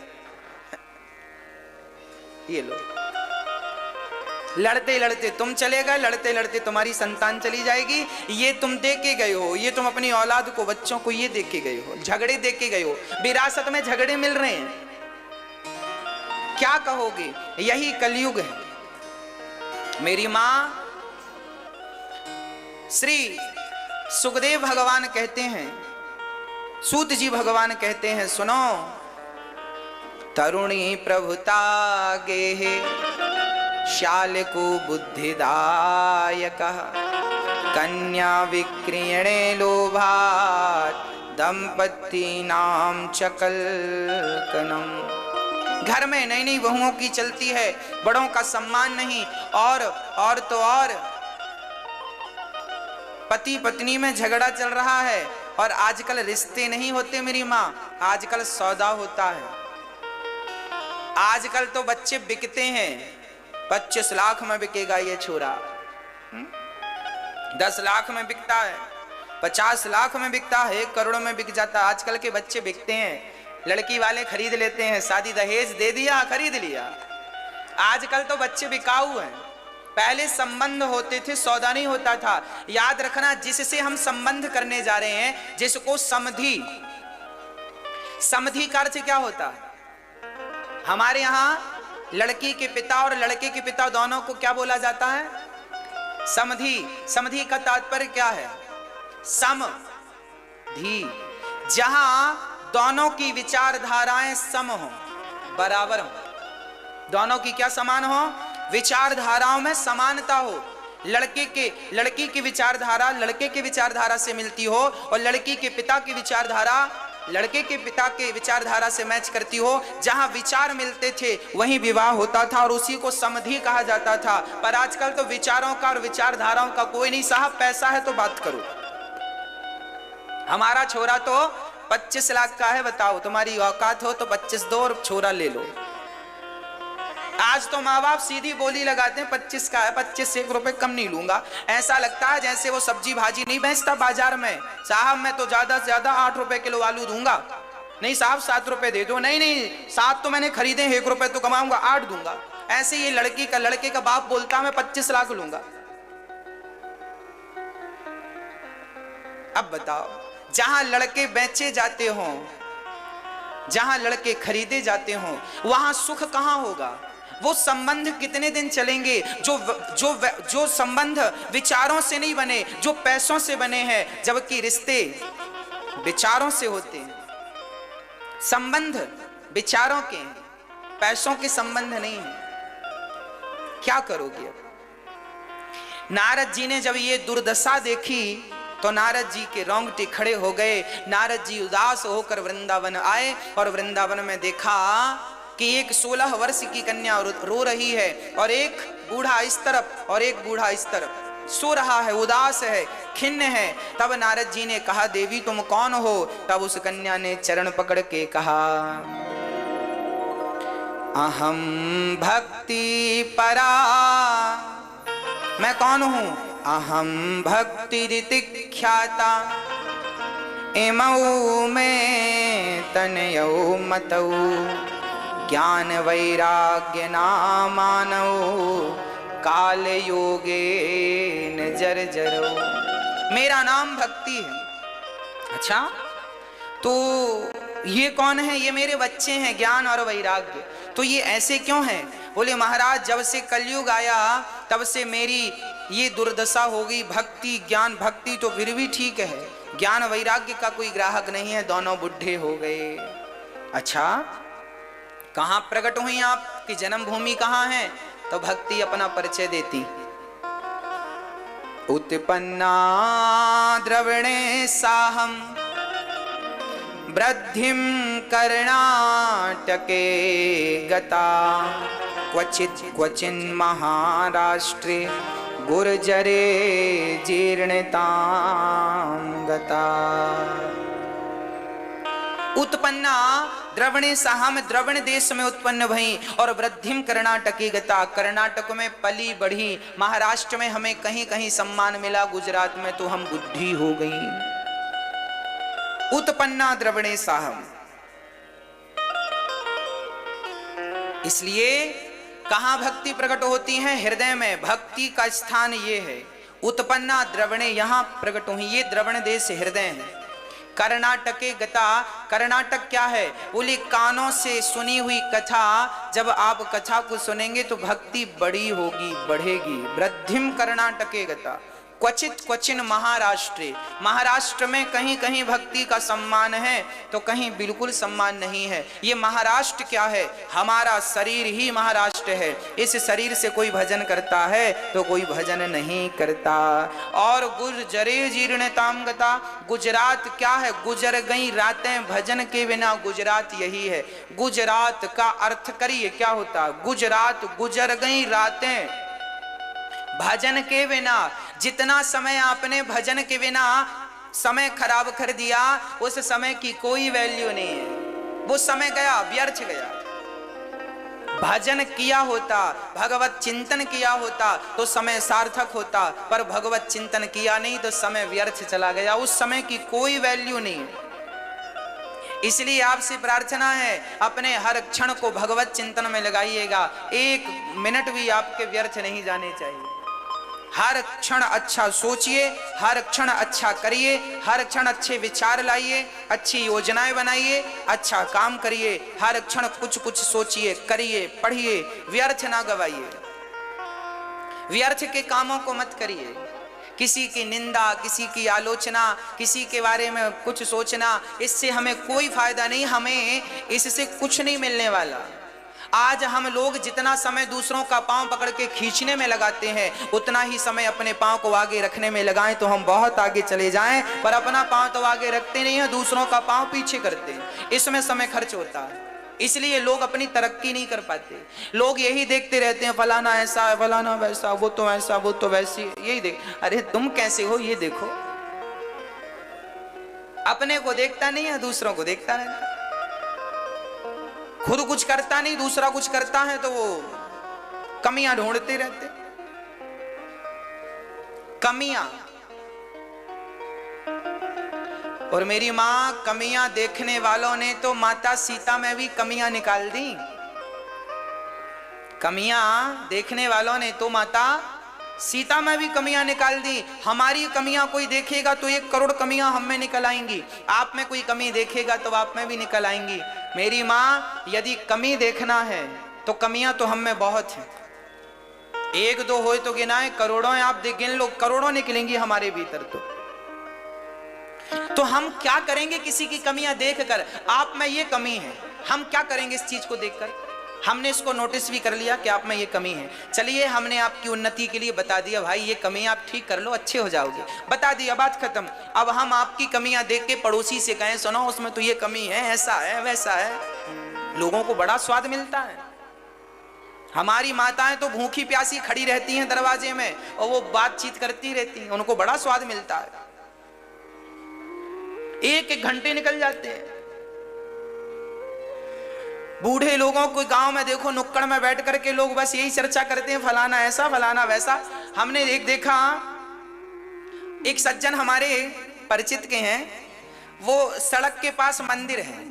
ये लो, लड़ते लड़ते तुम चले गए, लड़ते लड़ते तुम्हारी संतान चली जाएगी। ये तुम दे के गए हो, ये तुम अपनी औलाद को, बच्चों को ये दे के गए हो, झगड़े दे के गए हो, विरासत में झगड़े मिल रहे हैं। क्या कहोगे? यही कलयुग है। मेरी मां श्री सुखदेव भगवान कहते हैं, सूत जी भगवान कहते हैं, सुनो, तरुणी प्रभुता गेहे श्याल को बुद्धिदायक, कन्या विक्रीयणे लोभात दंपति नाम चकलकनम। घर में नई नई बहुओं की चलती है, बड़ों का सम्मान नहीं, और तो और पति पत्नी में झगड़ा चल रहा है। और आजकल रिश्ते नहीं होते मेरी माँ, आजकल सौदा होता है। आजकल तो बच्चे बिकते हैं, 25 लाख में बिकेगा ये छोरा, 10 लाख में बिकता है, 50 लाख में बिकता है, 1 करोड़ में बिक जाता है। आजकल के बच्चे बिकते हैं, लड़की वाले खरीद लेते हैं, शादी दहेज दे दिया, खरीद लिया। आजकल तो बच्चे बिकाऊ हैं। पहले संबंध होते थे, सौदा नहीं होता था। याद रखना, जिससे हम संबंध करने जा रहे हैं, जिसको समधि, समधि का अर्थ क्या होता है? हमारे यहाँ लड़की के पिता और लड़के के पिता दोनों को क्या बोला जाता है? समधि। समधि का तात्पर्य क्या है? समधि, जहां दोनों की विचारधाराएं सम हो, बराबर हो, दोनों की क्या समान हो? विचारधाराओं में समानता हो। लड़की की विचारधारा लड़के की विचारधारा से मिलती हो, और लड़की के पिता की विचारधारा लड़के के पिता के विचारधारा से मैच करती हो। जहां विचार मिलते थे वहीं विवाह होता था और उसी को समधि कहा जाता था। पर आजकल तो विचारों का और विचारधाराओं का कोई नहीं। साहब पैसा है तो बात करो। हमारा छोरा तो 25 लाख का है, बताओ तुम्हारी औकात हो तो 25 दो और छोरा ले लो। आज तो माँ बाप सीधी बोली लगाते हैं 25 का है, 25 से 1 रुपए कम नहीं लूंगा। ऐसा लगता है जैसे वो सब्जी भाजी नहीं बेचता बाजार में। साहब मैं तो ज्यादा से ज्यादा 8 रुपए किलो आलू दूंगा। नहीं साहब 7 रुपए दे दो। नहीं नहीं 7 तो मैंने खरीदे, 1 रुपए तो कमाऊंगा, 8 दूंगा। ऐसे ये लड़के का बाप बोलता मैं 25 लाख लूंगा। अब बताओ, जहां लड़के बेचे जाते हो, जहां लड़के खरीदे जाते हो, वहां सुख कहां होगा? वो संबंध कितने दिन चलेंगे जो संबंध विचारों से नहीं बने, जो पैसों से बने हैं। जबकि रिश्ते विचारों से होते हैं, संबंध विचारों के हैं, पैसों के संबंध नहीं है। क्या करोगे अब? नारद जी ने जब ये दुर्दशा देखी तो नारद जी के रोंगटे खड़े हो गए। नारद जी उदास होकर वृंदावन आए और वृंदावन में देखा कि एक 16 वर्ष की कन्या रो रही है और एक बूढ़ा इस तरफ और एक बूढ़ा इस तरफ सो रहा है, उदास है, खिन्न है। तब नारद जी ने कहा, देवी तुम कौन हो? तब उस कन्या ने चरण पकड़ के कहा, अहम भक्ति परा। मैं कौन हूं? अहम भक्ति ऋतिख्याता इमौ में तनयौ मतौ ज्ञान वैराग्य नामानौ काल योगे न जर्जरो। मेरा नाम भक्ति है। अच्छा, तो ये कौन है? ये मेरे बच्चे हैं, ज्ञान और वैराग्य। तो ये ऐसे क्यों हैं? बोले महाराज जब से कलयुग आया तब से मेरी ये दुर्दशा हो गई। भक्ति ज्ञान, भक्ति तो फिर भी ठीक है, ज्ञान वैराग्य का कोई ग्राहक नहीं है, दोनों बुढ़े हो गए। अच्छा, कहां प्रकट हुई आपकी जन्मभूमि कहां है? तो भक्ति अपना परिचय देती। उत्पन्ना द्रविणे साहम वृद्धिम कर्णाटके गता क्वचिन महाराष्ट्रे गुर्जरे जीर्णतां गता। उत्पन्ना द्रवणे साहम, द्रवण देश में उत्पन्न भई और वृद्धिम कर्णाटकी गता, कर्नाटक में पली बढ़ी। महाराष्ट्र में हमें कहीं कहीं सम्मान मिला, गुजरात में तो हम बुद्धि हो गई। उत्पन्ना द्रवणे साहम, इसलिए कहां भक्ति प्रकट होती है? हृदय में। भक्ति का स्थान ये है। उत्पन्ना द्रवणे, यहां प्रकट हुई। ये द्रवण देश हृदय है। कर्नाटके गता, कर्नाटक क्या है? बोले कानों से सुनी हुई कथा। जब आप कथा को सुनेंगे तो भक्ति बड़ी होगी, बढ़ेगी। वृद्धिम कर्नाटके गता क्वचिन महाराष्ट्र, महाराष्ट्र में कहीं कहीं भक्ति का सम्मान है तो कहीं बिल्कुल सम्मान नहीं है। ये महाराष्ट्र क्या है? हमारा शरीर ही महाराष्ट्र है। इस शरीर से कोई भजन करता है तो कोई भजन नहीं करता। और गुर्जरे जीर्णताम गता, गुजरात क्या है? गुजर गई रातें भजन के बिना, गुजरात यही है। गुजरात का अर्थ करिए क्या होता? गुजरात, गुजर गई रातें भजन के बिना। जितना समय आपने भजन के बिना समय खराब कर दिया, उस समय की कोई वैल्यू नहीं है। वो समय गया, व्यर्थ गया। भजन किया होता, भगवत चिंतन किया होता तो समय सार्थक होता, पर भगवत चिंतन किया नहीं तो समय व्यर्थ चला गया। उस समय की कोई वैल्यू नहीं है। इसलिए आपसे प्रार्थना है, अपने हर क्षण को भगवत चिंतन में लगाइएगा। 1 मिनट भी आपके व्यर्थ नहीं जाने चाहिए। हर क्षण अच्छा सोचिए, हर क्षण अच्छा करिए, हर क्षण अच्छे विचार लाइए, अच्छी योजनाएं बनाइए, अच्छा काम करिए। हर क्षण कुछ कुछ सोचिए, करिए, पढ़िए, व्यर्थ ना गवाइए। व्यर्थ के कामों को मत करिए। किसी की निंदा, किसी की आलोचना, किसी के बारे में कुछ सोचना, इससे हमें कोई फायदा नहीं, हमें इससे कुछ नहीं मिलने वाला। आज हम लोग जितना समय दूसरों का पांव पकड़ के खींचने में लगाते हैं, उतना ही समय अपने पांव को आगे रखने में लगाएं तो हम बहुत आगे चले जाएं। पर अपना पांव तो आगे रखते नहीं है, दूसरों का पांव पीछे करते हैं, इसमें समय खर्च होता है। इसलिए लोग अपनी तरक्की नहीं कर पाते। लोग यही देखते रहते हैं, फलाना ऐसा है, फलाना वैसा, वो तो ऐसा, वो तो वैसी, यही देख। अरे तुम कैसे हो ये देखो। अपने को देखता नहीं है, दूसरों को देखता रहता। खुद कुछ करता नहीं, दूसरा कुछ करता है तो वो कमियां ढूंढते रहते। कमियां। और मेरी मां, कमियां देखने वालों ने तो माता सीता में भी कमियां निकाल दी। कमियां देखने वालों ने तो माता सीता में भी कमियां निकाल दी। हमारी कमियां कोई देखेगा तो 1 करोड़ कमियां हम में निकल आएंगी, आप में कोई कमी देखेगा तो आप में भी निकल आएंगी। मेरी मां, यदि कमी देखना है तो कमियां तो हम में बहुत हैं। 1-2 हो तो गिनाए, करोड़ों हैं, आप गिन लो, करोड़ों निकलेंगी हमारे भीतर। तो हम क्या करेंगे किसी की कमियां देखकर? आप में ये कमी है, हम क्या करेंगे इस चीज को देखकर? हमने इसको नोटिस भी कर लिया कि आप में ये कमी है, चलिए हमने आपकी उन्नति के लिए बता दिया, भाई ये कमी आप ठीक कर लो, अच्छे हो जाओगे, बता दिया, बात खत्म। अब हम आपकी कमियां देख के पड़ोसी से कहें, सुनो उसमें तो ये कमी है, ऐसा है, वैसा है, लोगों को बड़ा स्वाद मिलता है। हमारी माताएं तो भूखी प्यासी खड़ी रहती हैं दरवाजे में और वो बातचीत करती रहती हैं, उनको बड़ा स्वाद मिलता है। 1-1 घंटे निकल जाते हैं। बूढ़े लोगों को गांव में देखो, नुक्कड़ में बैठ करके लोग बस यही चर्चा करते हैं, फलाना ऐसा, फलाना वैसा। हमने देखा, एक सज्जन हमारे परिचित के हैं, वो सड़क के पास मंदिर है,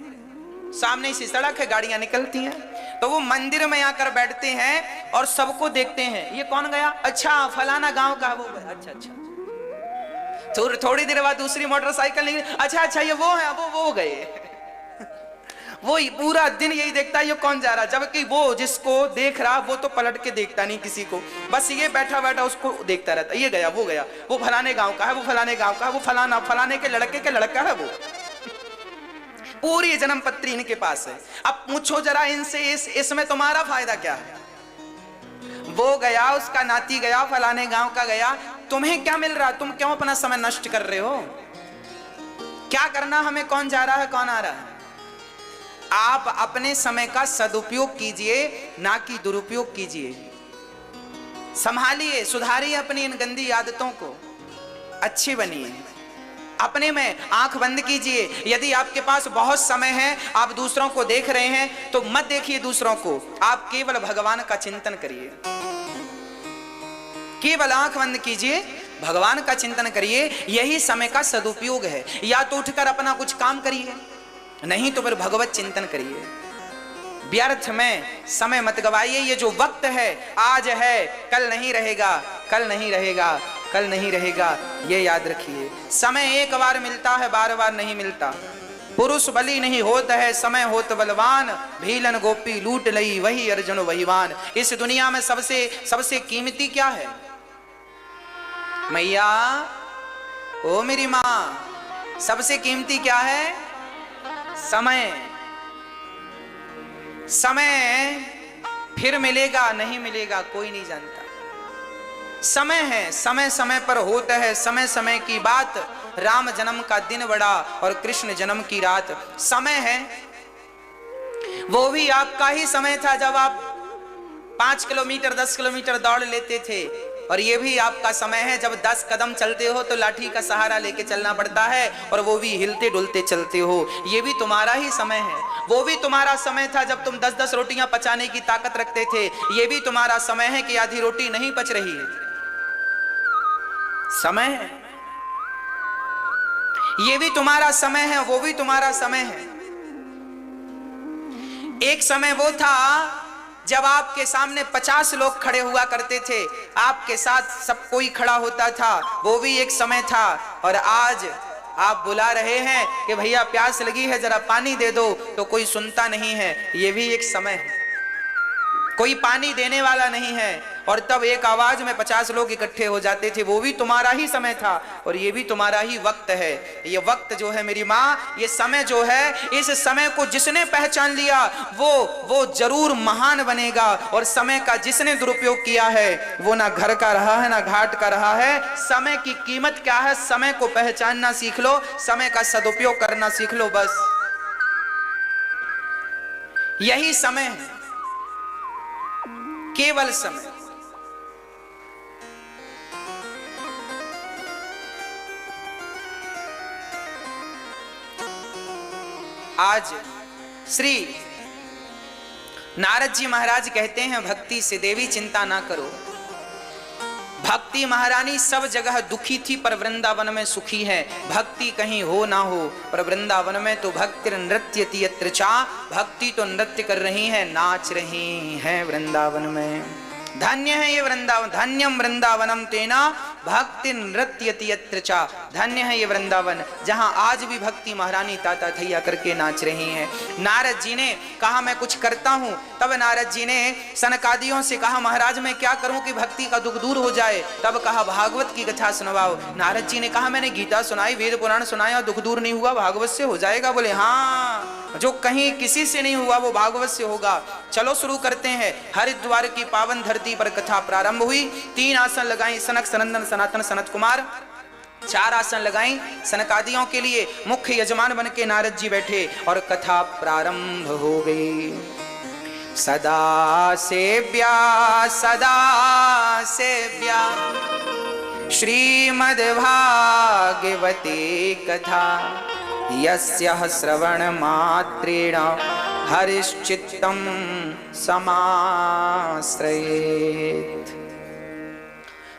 सामने से सड़क है, गाड़ियां निकलती हैं, तो वो मंदिर में आकर बैठते हैं और सबको देखते हैं, ये कौन गया, अच्छा फलाना गांव का वो, अच्छा। थोड़ी देर बाद दूसरी मोटरसाइकिल निकली, अच्छा ये वो है, वो गए। वो पूरा दिन यही देखता है ये कौन जा रहा, जबकि वो जिसको देख रहा वो तो पलट के देखता नहीं किसी को, बस ये बैठा उसको देखता रहता, ये गया, वो फलाने गांव का है, वो फलाने गांव का है, वो फलाने के लड़का है, वो पूरी जन्म पत्री इनके पास है। अब पूछो जरा इनसे, इसमें तुम्हारा फायदा क्या है? वो गया, उसका नाती गया, फलाने गांव का गया, तुम्हें क्या मिल रहा? तुम क्यों अपना समय नष्ट कर रहे हो? क्या करना हमें, कौन जा रहा है, कौन आ रहा है? आप अपने समय का सदुपयोग कीजिए, ना कि दुरुपयोग कीजिए। संभालिए, सुधारिए अपनी इन गंदी आदतों को, अच्छे बनिए। अपने में आंख बंद कीजिए। यदि आपके पास बहुत समय है, आप दूसरों को देख रहे हैं, तो मत देखिए दूसरों को, आप केवल भगवान का चिंतन करिए। केवल आंख बंद कीजिए, भगवान का चिंतन करिए, यही समय का सदुपयोग है। या तो उठकर अपना कुछ काम करिए, नहीं तो फिर भगवत चिंतन करिए। व्यर्थ में समय मत गवाइए। ये जो वक्त है, आज है, कल नहीं रहेगा, कल नहीं रहेगा, कल नहीं रहेगा, ये याद रखिए। समय एक बार मिलता है, बार बार नहीं मिलता। पुरुष बलि नहीं होता है, समय होत बलवान, भीलन गोपी लूट लई, वही अर्जुन वहीवान। इस दुनिया में सबसे कीमती क्या है? मैया, ओ मेरी मां, सबसे कीमती क्या है? समय। समय फिर मिलेगा नहीं मिलेगा कोई नहीं जानता। समय है, समय समय पर होता है, समय समय की बात। राम जन्म का दिन बड़ा और कृष्ण जन्म की रात। समय है, वो भी आपका ही समय था जब आप 5 किलोमीटर 10 किलोमीटर दौड़ लेते थे, और ये भी आपका समय है जब 10 कदम चलते हो तो लाठी का सहारा लेके चलना पड़ता है, और वो भी हिलते डुलते चलते हो। ये भी तुम्हारा ही समय है। वो भी तुम्हारा समय था जब तुम 10-10 रोटियां पचाने की ताकत रखते थे। ये भी तुम्हारा समय है कि आधी रोटी नहीं पच रही है। समय है, ये भी तुम्हारा समय है, वो भी तुम्हारा समय है। एक समय वो था जब आपके सामने 50 लोग खड़े हुआ करते थे, आपके साथ सब कोई खड़ा होता था, वो भी एक समय था। और आज आप बुला रहे हैं कि भैया प्यास लगी है, जरा पानी दे दो, तो कोई सुनता नहीं है, ये भी एक समय है। कोई पानी देने वाला नहीं है। और तब एक आवाज में 50 लोग इकट्ठे हो जाते थे। वो भी तुम्हारा ही समय था और ये भी तुम्हारा ही वक्त है। ये वक्त जो है मेरी माँ, ये समय जो है, इस समय को जिसने पहचान लिया वो जरूर महान बनेगा। और समय का जिसने दुरुपयोग किया है वो ना घर का रहा है ना घाट का रहा है। समय की कीमत क्या है, समय को पहचानना सीख लो, समय का सदुपयोग करना सीख लो। बस यही समय है, केवल समय। आज श्री नारद जी महाराज कहते हैं, भक्ति से देवी चिंता ना करो। भक्ति महारानी सब जगह दुखी थी पर वृंदावन में सुखी है। भक्ति कहीं हो ना हो पर वृंदावन में तो भक्ति नृत्यति यत्र चा, भक्ति तो नृत्य कर रही है, नाच रही है वृंदावन में। धन्य है ये वृंदावन, धन्यम वृंदावनम तेना भक्ति नृत्यति यत्र चा। धन्य है ये वृंदावन जहां आज भी भक्ति महारानी ताता थैया करके नाच रही हैं। नारद जी ने कहा मैं कुछ करता हूं। तब नारद जी ने सनकादियों से कहा महाराज मैं क्या करूं कि भक्ति का दुख दूर हो जाए। तब कहा भागवत की कथा सुनवाओ। नारद जी ने कहा मैंने गीता सुनाई, वेद पुराण सुनाया, दुख दूर नहीं हुआ, भागवत से हो जाएगा। बोले हाँ, जो कहीं किसी से नहीं हुआ वो भागवत से होगा। चलो शुरू करते हैं। हरिद्वार की पावन धरती पर कथा प्रारंभ हुई। 3 आसन लगाई सनक सनंदन सनातन सनत कुमार, 4 आसन लगाई सनकादियों के लिए। मुख्य यजमान बन के नारद जी बैठे और कथा प्रारंभ हो गई। सदा सेव्या श्रीमद्भागवती कथा यस्याः श्रवण मात्रेण हरिश्चित्तं समाश्रयेत्।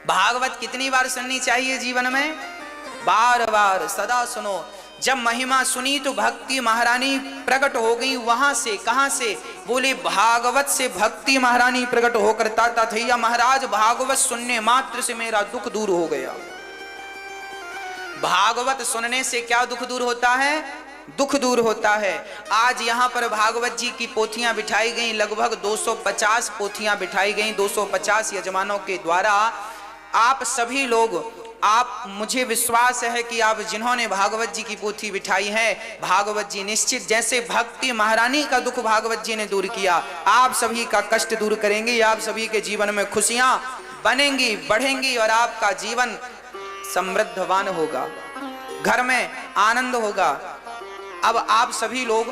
भागवत कितनी बार सुननी चाहिए जीवन में? बार बार, सदा सुनो। जब महिमा सुनी तो भक्ति महारानी प्रकट हो गई। वहां से, कहां से? बोले भागवत से भक्ति महारानी प्रकट होकर ताता थैया महाराज भागवत सुनने मात्र से मेरा दुख दूर हो गया। भागवत सुनने से क्या दुख दूर होता है? दुख दूर होता है। आज यहाँ पर भागवत जी की पोथियां बिठाई गई, लगभग 250 पोथियां बिठाई गई 250 यजमानों के द्वारा। आप सभी लोग, आप, मुझे विश्वास है कि आप जिन्होंने भागवत जी की पोथी बिठाई है, भागवत जी निश्चित जैसे भक्ति महारानी का दुख भागवत जी ने दूर किया, आप सभी का कष्ट दूर करेंगे। आप सभी के जीवन में खुशियां बनेंगी, बढ़ेंगी और आपका जीवन समृद्धवान होगा, घर में आनंद होगा। अब आप सभी लोग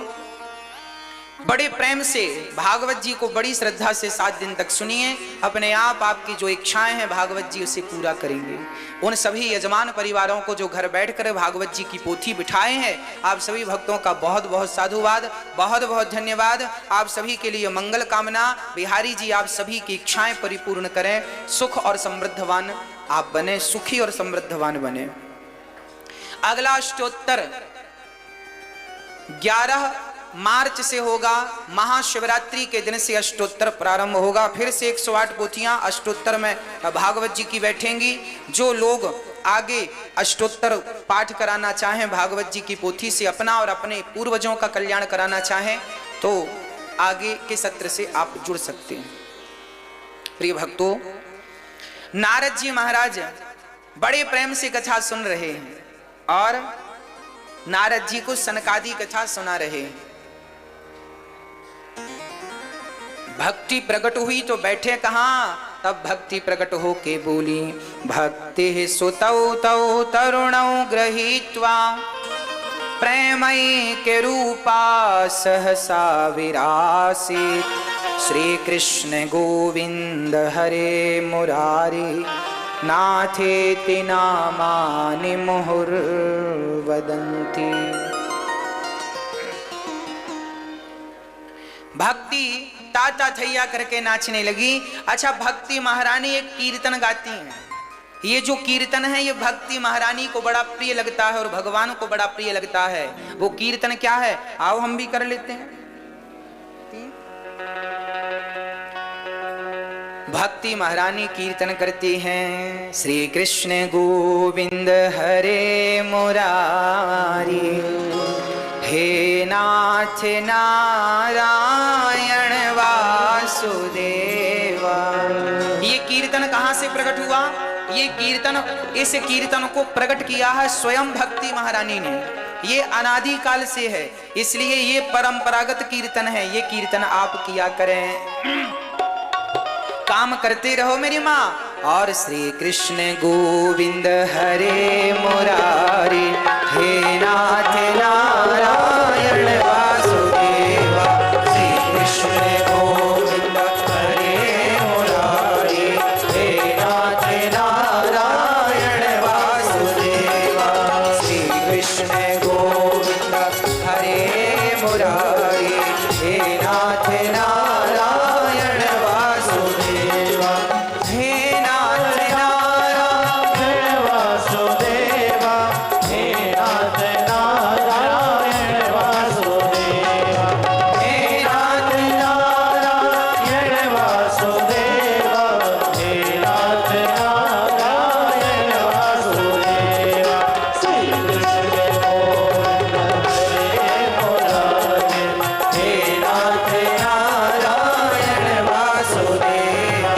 बड़े प्रेम से भागवत जी को बड़ी श्रद्धा से 7 दिन तक सुनिए। अपने आप आपकी जो इच्छाएं हैं भागवत जी उसे पूरा करेंगे। उन सभी यजमान परिवारों को जो घर बैठकर भागवत जी की पोथी बिठाए हैं, आप सभी भक्तों का बहुत बहुत साधुवाद, बहुत बहुत धन्यवाद। आप सभी के लिए मंगल कामना। बिहारी जी आप सभी की इच्छाएं परिपूर्ण करें, सुख और समृद्धवान आप बने, सुखी और समृद्धवान बने। अगला अष्टोत्तर 11 मार्च से होगा। महाशिवरात्रि के दिन से अष्टोत्तर प्रारंभ होगा। फिर से 108 पोथियां अष्टोत्तर में भागवत जी की बैठेंगी। जो लोग आगे अष्टोत्तर पाठ कराना चाहें भागवत जी की पोथी से, अपना और अपने पूर्वजों का कल्याण कराना चाहें तो आगे के सत्र से आप जुड़ सकते हैं। प्रिय भक्तों, नारद जी महाराज बड़े प्रेम से कथा सुन रहे हैं और नारद जी को सनकादि कथा सुना रहे हैं। भक्ति प्रकट हुई तो बैठे कहां? तब भक्ति प्रकट हो के बोली, भक्ति सुतौ तौ तरुणौ गृहीत्वा प्रेमई के रूपा सहसा विरासीत। श्री कृष्ण गोविंद हरे मुरारी नाथेति नामानि मुहुर्वदन्ति। भक्ति ताता थैया करके नाचने लगी। अच्छा, भक्ति महारानी एक कीर्तन गाती हैं। ये जो कीर्तन है ये भक्ति महारानी को बड़ा प्रिय लगता है और भगवान को बड़ा प्रिय लगता है। वो कीर्तन क्या है? आओ हम भी कर लेते हैं। भक्ति महारानी कीर्तन करती हैं, श्री कृष्ण गोविंद हरे मुरारी, हे नाथ नारायण वासुदेव, कीर्तन कहां से प्रकट हुआ? ये कीर्तन, इस कीर्तन को प्रकट किया है स्वयं भक्ति महारानी ने। ये अनादि काल से है, इसलिए ये परंपरागत कीर्तन है। ये कीर्तन आप किया करें, काम करते रहो मेरी माँ। और श्री कृष्ण गोविंद हरे मुरारी, हे नाथ नारायण वासुदेवा। श्री कृष्ण गोविंद हरे मुरारी, हे नाथ नारायण वासुदेवा। श्री कृष्ण गोविंद हरे मुरारी, हे नाथ नारायण वासुदेवा। हे नाथ नारायण वासुदेवा, हे नाथ नारायण वासुदेवा, हे नाथ नारायण वासुदेवा, हे नाथ नारायण वासुदेवा। श्री कृष्ण गोविंद हरे मुरारी, हे नाथ नारायण वासुदेवा।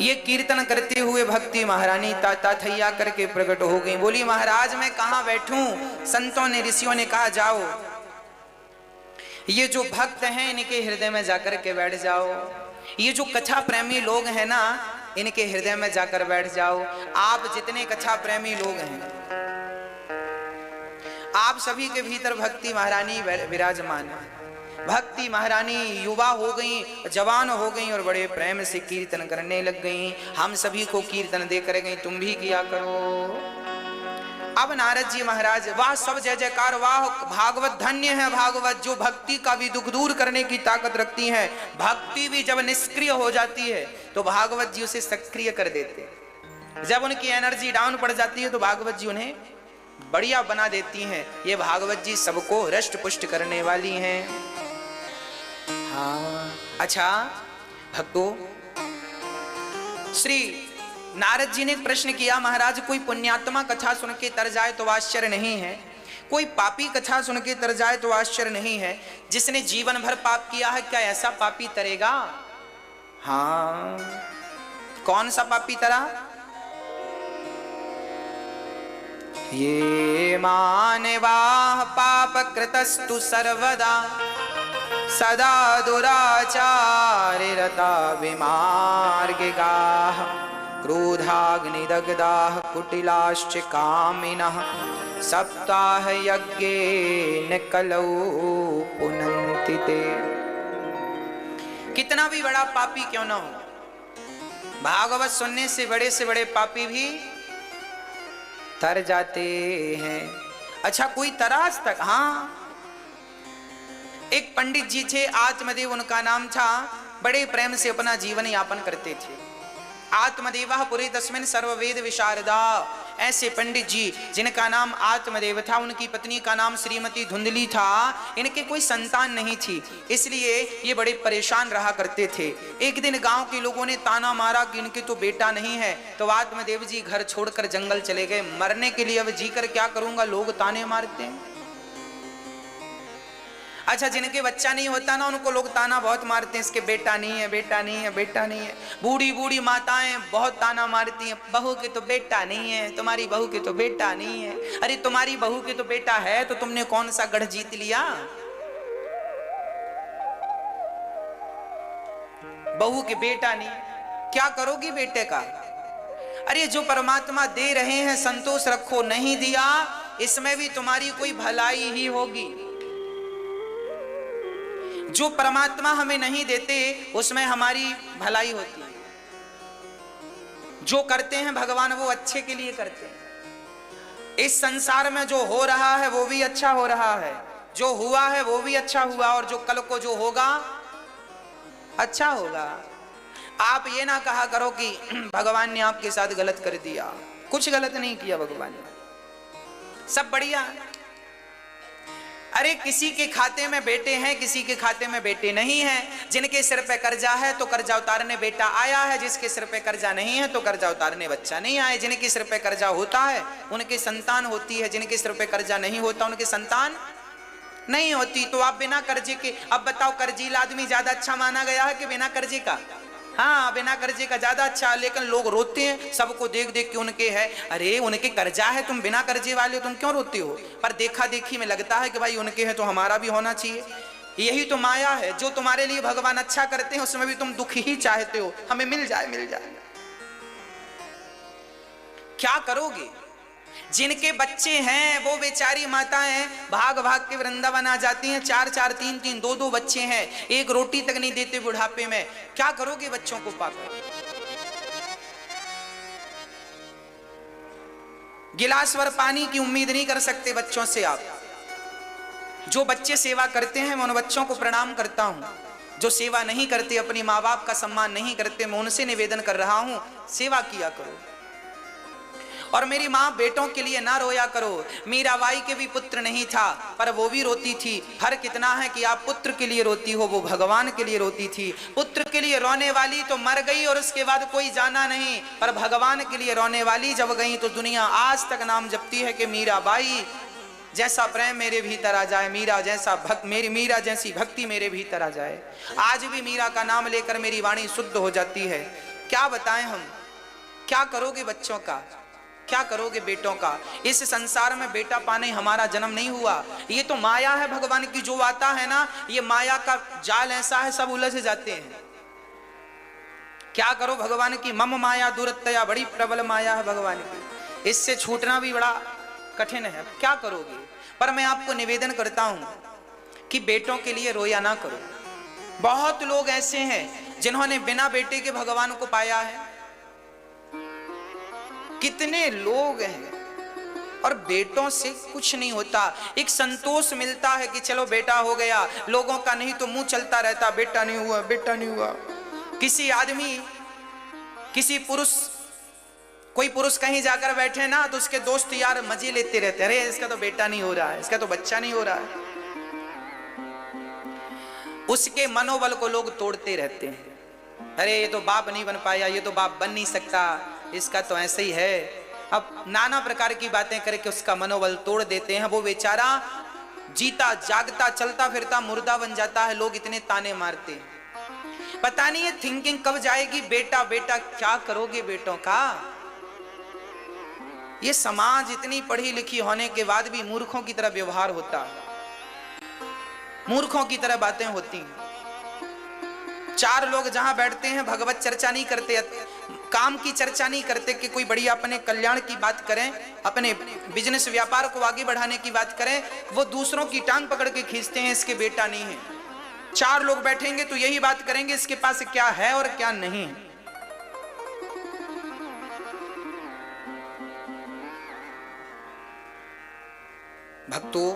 ये कीर्तन करते हुए भक्ति महारानी ताता थैया करके प्रकट हो गई। बोली महाराज मैं कहां बैठूं? संतों ने, ऋषियों ने कहा जाओ, ये जो भक्त हैं इनके हृदय में जाकर के बैठ जाओ। ये जो कथा प्रेमी लोग हैं ना, इनके हृदय में जाकर बैठ जाओ। आप जितने कथा प्रेमी लोग हैं, आप सभी के भीतर भक्ति महारानी विराजमान है। भक्ति महारानी युवा हो गई, जवान हो गई और बड़े प्रेम से कीर्तन करने लग गई। हम सभी को कीर्तन देकर गई, तुम भी किया करो। अब नारद जी महाराज, वाह सब जय जयकार, वाह भागवत धन्य है भागवत, जो भक्ति का भी दुख दूर करने की ताकत रखती है। भक्ति भी जब निष्क्रिय हो जाती है तो भागवत जी उसे सक्रिय कर देते। जब उनकी एनर्जी डाउन पड़ जाती है तो भागवत जी उन्हें बढ़िया बना देती हैं। ये भागवत जी सबको हृष्ट पुष्ट करने वाली हैं। हाँ अच्छा भक्तों, श्री नारद जी ने एक प्रश्न किया, महाराज कोई पुण्यात्मा कथा सुन के तर जाए तो आश्चर्य नहीं है, कोई पापी कथा सुन के तर जाए तो आश्चर्य नहीं है। जिसने जीवन भर पाप किया है क्या ऐसा पापी तरेगा? हाँ, कौन सा पापी तरा? ये मानवा पाप कृतस्तु सर्वदा सदा दुराचारिरता विमार्गिकाः क्रोधाग्निदग्धाः कुटिलाश्च कामिनः सप्ताह यज्ञेन कलौ पुनन्ति ते। कितना भी बड़ा पापी क्यों ना हो, भागवत सुनने से बड़े पापी भी तर जाते हैं। अच्छा कोई तराज तक? हाँ, एक पंडित जी थे, आत्मदेव उनका नाम था। बड़े प्रेम से अपना जीवन यापन करते थे। आत्मदेवः पुरे तस्मिन् सर्ववेद विशारदा। ऐसे पंडित जी जिनका नाम आत्मदेव था, उनकी पत्नी का नाम श्रीमती धुंधली था। इनके कोई संतान नहीं थी, इसलिए ये बड़े परेशान रहा करते थे। एक दिन गांव के लोगों ने ताना मारा कि इनके तो बेटा नहीं है, तो आत्मदेव जी घर छोड़कर जंगल चले गए मरने के लिए। अब जी कर क्या करूंगा, लोग ताने मारते हैं। अच्छा जिनके बच्चा नहीं होता ना, उनको लोग ताना बहुत मारते हैं, इसके बेटा नहीं है, बेटा नहीं है, बेटा नहीं है। बूढ़ी बूढ़ी माताएं बहुत ताना मारती हैं, बहू के तो बेटा नहीं है, तुम्हारी बहू के तो बेटा नहीं है। अरे तुम्हारी बहू के तो बेटा है तो तुमने कौन सा गढ़ जीत लिया? बहू के बेटा नहीं, क्या करोगी बेटे का? अरे जो परमात्मा दे रहे हैं संतोष रखो, नहीं दिया इसमें भी तुम्हारी कोई भलाई ही होगी। जो परमात्मा हमें नहीं देते उसमें हमारी भलाई होती है। जो करते हैं भगवान वो अच्छे के लिए करते हैं। इस संसार में जो हो रहा है वो भी अच्छा हो रहा है, जो हुआ है वो भी अच्छा हुआ, और जो कल को जो होगा अच्छा होगा। आप ये ना कहा करो कि भगवान ने आपके साथ गलत कर दिया। कुछ गलत नहीं किया भगवान ने, सब बढ़िया। अरे किसी के खाते में बेटे हैं, किसी के खाते में बेटे नहीं हैं। जिनके सिर पे कर्जा है तो कर्जा उतारने बेटा आया है, जिसके सिर पे कर्जा नहीं है तो कर्जा उतारने बच्चा नहीं आए। जिनके सिर पे कर्जा होता है उनके संतान होती है, जिनके सिर पे कर्जा नहीं होता उनके संतान नहीं होती। तो आप बिना कर्जे के, अब बताओ कर्जीला आदमी ज्यादा अच्छा माना गया है कि बिना कर्जे का? हाँ, बिना कर्जे का ज्यादा अच्छा। लेकिन लोग रोते हैं सबको देख देख के उनके है, अरे उनके कर्जा है, तुम बिना कर्जे वाले हो, तुम क्यों रोते हो? पर देखा देखी में लगता है कि भाई उनके है तो हमारा भी होना चाहिए। यही तो माया है, जो तुम्हारे लिए भगवान अच्छा करते हैं उसमें भी तुम दुख ही चाहते हो, हमें मिल जाए मिल जाए। क्या करोगे? जिनके बच्चे हैं वो बेचारी माताएं भाग भाग के वृंदावन आ जाती हैं, 4-4, 3-3, 2-2 बच्चे हैं, एक रोटी तक नहीं देते बुढ़ापे में। क्या करोगे बच्चों को पाकर? गिलास भर पानी की उम्मीद नहीं कर सकते बच्चों से आप। जो बच्चे सेवा करते हैं मैं उन बच्चों को प्रणाम करता हूं। जो सेवा नहीं करते, अपनी माँ बाप का सम्मान नहीं करते, मैं उनसे निवेदन कर रहा हूं, सेवा किया करो। और मेरी माँ बेटों के लिए ना रोया करो। मीराबाई के भी पुत्र नहीं था पर वो भी रोती थी। फर्क इतना है कि आप पुत्र के लिए रोती हो, वो भगवान के लिए रोती थी। पुत्र के लिए रोने वाली तो मर गई और उसके बाद कोई जाना नहीं, पर भगवान के लिए रोने वाली जब गई तो दुनिया आज तक नाम जपती है कि मीराबाई जैसा प्रेम मेरे भीतर आ जाए, मीरा जैसा भक्त, मेरी मीरा जैसी भक्ति मेरे भीतर आ जाए। आज भी मीरा का नाम लेकर मेरी वाणी शुद्ध हो जाती है। क्या बताएं हम? क्या करोगे बच्चों का, क्या करोगे बेटों का? इस संसार में बेटा पाने हमारा जन्म नहीं हुआ, ये तो माया है भगवान की। जो आता है ना, ये माया का जाल ऐसा है, सब उलझ जाते हैं। क्या करो भगवान की मम माया दुरत्तया, बड़ी प्रबल माया है भगवान की, इससे छूटना भी बड़ा कठिन है। क्या करोगे? पर मैं आपको निवेदन करता हूं कि बेटों के लिए रोया ना करो। बहुत लोग ऐसे हैं जिन्होंने बिना बेटे के भगवान को पाया है। कितने लोग हैं और बेटों से कुछ नहीं होता। एक संतोष मिलता है कि चलो बेटा हो गया, लोगों का नहीं तो मुंह चलता रहता, बेटा नहीं हुआ, बेटा नहीं हुआ। किसी आदमी, किसी पुरुष, कोई पुरुष कहीं जाकर बैठे ना तो उसके दोस्त यार मजे लेते रहते, अरे इसका तो बेटा नहीं हो रहा है, इसका तो बच्चा नहीं हो रहा है। उसके मनोबल को लोग तोड़ते रहते हैं, अरे ये तो बाप नहीं बन पाया, ये तो बाप बन नहीं सकता, इसका तो ऐसे ही है। अब नाना प्रकार की बातें करके उसका मनोबल तोड़ देते हैं। वो बेचारा जीता जागता चलता फिरता मुर्दा बन जाता है। लोग इतने ताने मारते हैं। पता नहीं ये थिंकिंग कब जाएगी, बेटा बेटा क्या करोगे बेटों का? ये समाज इतनी पढ़ी लिखी होने के बाद भी मूर्खों की तरह व्यवहार होता है, मूर्खों की तरह बातें होती हैं। 4 लोग जहां बैठते हैं भगवत चर्चा नहीं करते, काम की चर्चा नहीं करते कि कोई बढ़िया अपने कल्याण की बात करें, अपने बिजनेस व्यापार को आगे बढ़ाने की बात करें। वो दूसरों की टांग पकड़ के खींचते हैं, इसके बेटा नहीं है। 4 लोग बैठेंगे तो यही बात करेंगे, इसके पास क्या है और क्या नहीं। भक्तों,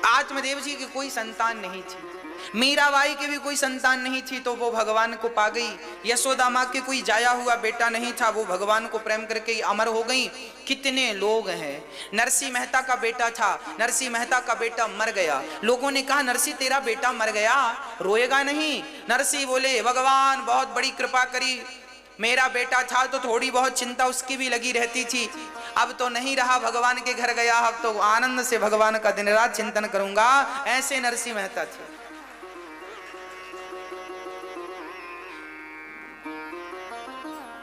आत्मदेव जी की कोई संतान नहीं थी, मीराबाई की भी कोई संतान नहीं थी, तो वो भगवान को पा गई। यशोदा माँ के कोई जाया हुआ बेटा नहीं था, वो भगवान को प्रेम करके अमर हो गई। कितने लोग हैं। नरसिंह मेहता का बेटा था, नरसिंह मेहता का बेटा मर गया। लोगों ने कहा नरसिंह तेरा बेटा मर गया, रोएगा नहीं? नरसिंह बोले भगवान बहुत बड़ी कृपा करी, मेरा बेटा था तो थोड़ी बहुत चिंता उसकी भी लगी रहती थी, अब तो नहीं रहा, भगवान के घर गया, अब तो आनंद से भगवान का दिन रात चिंतन करूंगा। ऐसे नरसिंह मेहता थे।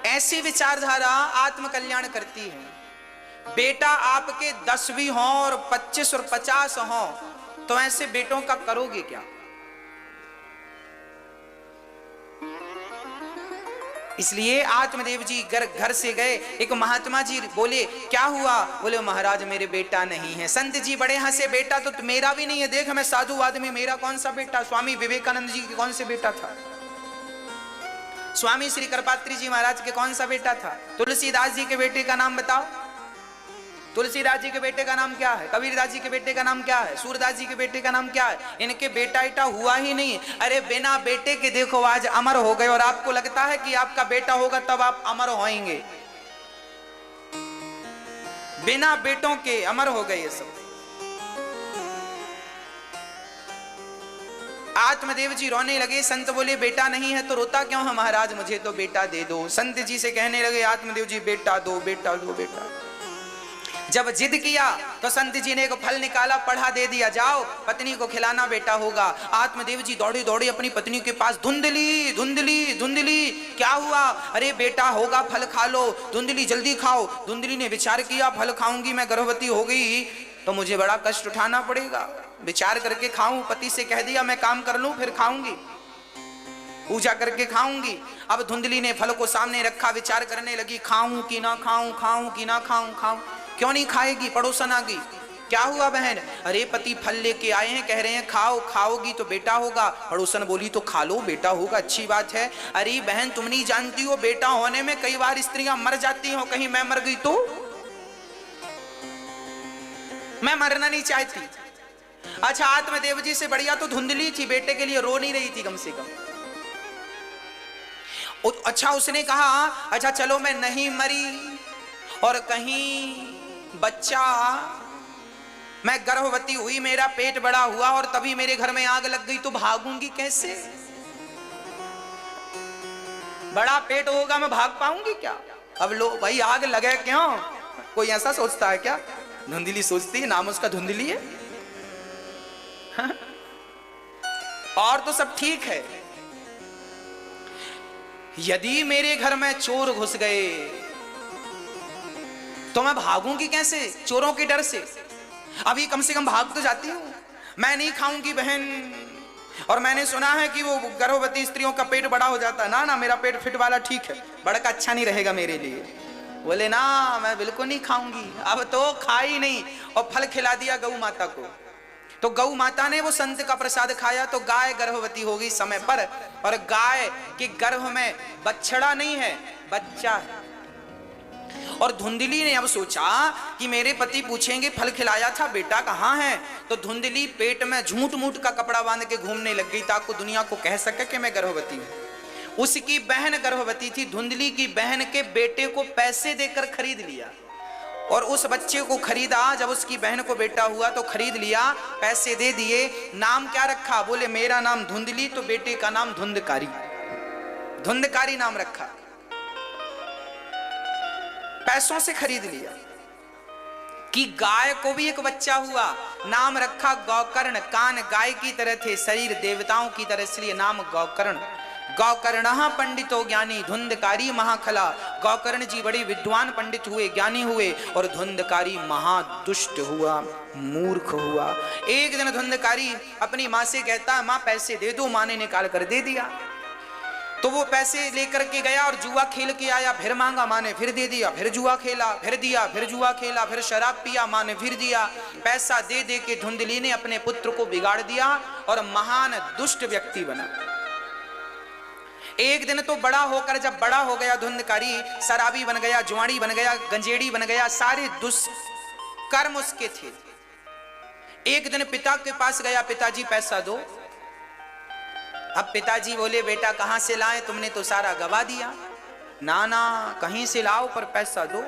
ऐसी विचारधारा आत्म कल्याण करती है। बेटा आपके 10 भी हों और 25 और 50 हों तो ऐसे बेटों का करोगे क्या? इसलिए आत्मदेव जी घर से गए। एक महात्मा जी बोले क्या हुआ? बोले महाराज मेरे बेटा नहीं है। संत जी बड़े हंसे, बेटा तो मेरा भी नहीं है, देख मैं साधु आदमी, मेरा कौन सा बेटा? स्वामी विवेकानंद जी के कौन से बेटा था? स्वामी श्री कृपात्री जी महाराज के कौन सा बेटा था? तुलसीदास जी के बेटे का नाम बताओ। तुलसीदास जी के बेटे का नाम क्या है? कबीरदास जी के बेटे का नाम क्या है? सूरदास जी के बेटे का नाम क्या है? इनके बेटा इटा हुआ ही नहीं। अरे बिना बेटे के देखो आज अमर हो गए, और आपको लगता है कि आपका बेटा होगा तब आप अमर होएंगे। बिना बेटों के अमर हो गए ये सब। आत्मदेव जी रोने लगे। संत बोले बेटा नहीं है तो रोता क्यों है महाराज, मुझे तो बेटा दे दो। संत जी से कहने लगे आत्मदेव जी बेटा दो, बेटा दो, बेटा। जब जिद किया तो संत जी ने एक फल निकाला, पढ़ा दे दिया, जाओ पत्नी को खिलाना बेटा होगा। आत्मदेव जी दौड़े दौड़े अपनी पत्नी के पास, धुंधली धुंधली धुंधली क्या हुआ? अरे बेटा होगा, फल खा लो, धुंधली जल्दी खाओ। धुंधली ने विचार किया, फल खाऊंगी मैं, गर्भवती हो गई तो मुझे बड़ा कष्ट उठाना पड़ेगा, विचार करके खाऊं। पति से कह दिया मैं काम कर लूं फिर खाऊंगी, पूजा करके खाऊंगी। अब धुंधली ने फल को सामने रखा, विचार करने लगी, खाऊं कि ना खाऊं, खाऊं कि ना खाऊं, खाऊं क्यों नहीं खाएगी? पड़ोसन आ गई, क्या हुआ बहन? अरे पति फल लेके आए हैं, कह रहे हैं खाओ, खाओगी तो बेटा होगा। पड़ोसन बोली तो खा लो, बेटा होगा, अच्छी बात है। अरे बहन तुम नहीं जानती हो, बेटा होने में कई बार स्त्रियां मर जाती हो, कहीं मैं मर गई तो? मैं मरना नहीं चाहती। अच्छा आत्मदेव जी से बढ़िया तो धुंधली थी, बेटे के लिए रो नहीं रही थी कम से कम। अच्छा उसने कहा अच्छा चलो मैं नहीं मरी और कहीं बच्चा, मैं गर्भवती हुई, मेरा पेट बड़ा हुआ और तभी मेरे घर में आग लग गई तो भागूंगी कैसे? बड़ा पेट होगा मैं भाग पाऊंगी क्या? अब लो भाई आग लगे क्यों? कोई ऐसा सोचता है क्या? धुंधली सोचती है, नाम उसका धुंधली है। और तो सब ठीक है, यदि मेरे घर में चोर घुस गए तो मैं भागूंगी कैसे? चोरों के डर से। अभी कम से कम भाग तो जाती हूं। मैं नहीं खाऊंगी बहन, और मैंने सुना है कि वो गर्भवती स्त्रियों का पेट बड़ा हो जाता है। ना ना मेरा पेट फिट वाला ठीक है, बड़ा अच्छा नहीं रहेगा मेरे लिए। बोले ना मैं बिल्कुल नहीं खाऊंगी। अब तो खा ही नहीं और फल खिला दिया गौ माता को। तो गौ माता ने वो संत का प्रसाद खाया तो गाय गर्भवती हो गई समय पर, और गाय के गर्भ में बछड़ा नहीं है, बच्चा है। और धुंधली ने अब सोचा कि मेरे पति पूछेंगे फल खिलाया था, बेटा कहाँ है? तो धुंधली पेट में झूठ मूठ का कपड़ा बांध के घूमने लग गई ताकि दुनिया को कह सके कि मैं गर्भवती हूं। उसकी बहन गर्भवती थी, धुंधली की बहन के बेटे को पैसे देकर खरीद लिया और उस बच्चे को खरीदा। जब उसकी बहन को बेटा हुआ तो खरीद लिया, पैसे दे दिए। नाम क्या रखा? बोले मेरा नाम धुंधली, तो बेटे का नाम धुंधकारी, धुंधकारी नाम रखा। पैसों से खरीद लिया। कि गाय को भी एक बच्चा हुआ, नाम रखा गौकर्ण। कान गाय की तरह थे, शरीर देवताओं की तरह, इसलिए नाम गौकर्ण। गौकर्ण पंडितो ज्ञानी, धुंधकारी महाखला। गौकर्ण जी बड़े विद्वान पंडित हुए, ज्ञानी हुए, और धुंधकारी महादुष्ट हुआ, मूर्ख हुआ। एक दिन धुंधकारी अपनी माँ से कहता है माँ पैसे दे दो। माँ ने निकाल कर दे दिया। तो वो पैसे लेकर के गया और जुआ खेल के आया, फिर मांगा, माँ ने फिर दे दिया, फिर जुआ खेला, फिर दिया, फिर जुआ खेला, फिर शराब पिया, माँ ने फिर दिया। पैसा दे दे के धुंधली ने अपने पुत्र को बिगाड़ दिया और महान दुष्ट व्यक्ति बना। एक दिन तो बड़ा होकर, जब बड़ा हो गया धुंधकारी, शराबी बन गया, जुआड़ी बन गया, गंजेड़ी बन गया, सारे दुष्कर्म उसके थे। एक दिन पिता के पास गया, पिताजी पैसा दो। अब पिताजी बोले बेटा कहां से लाए, तुमने तो सारा गवा दिया। ना ना कहीं से लाओ पर पैसा दो।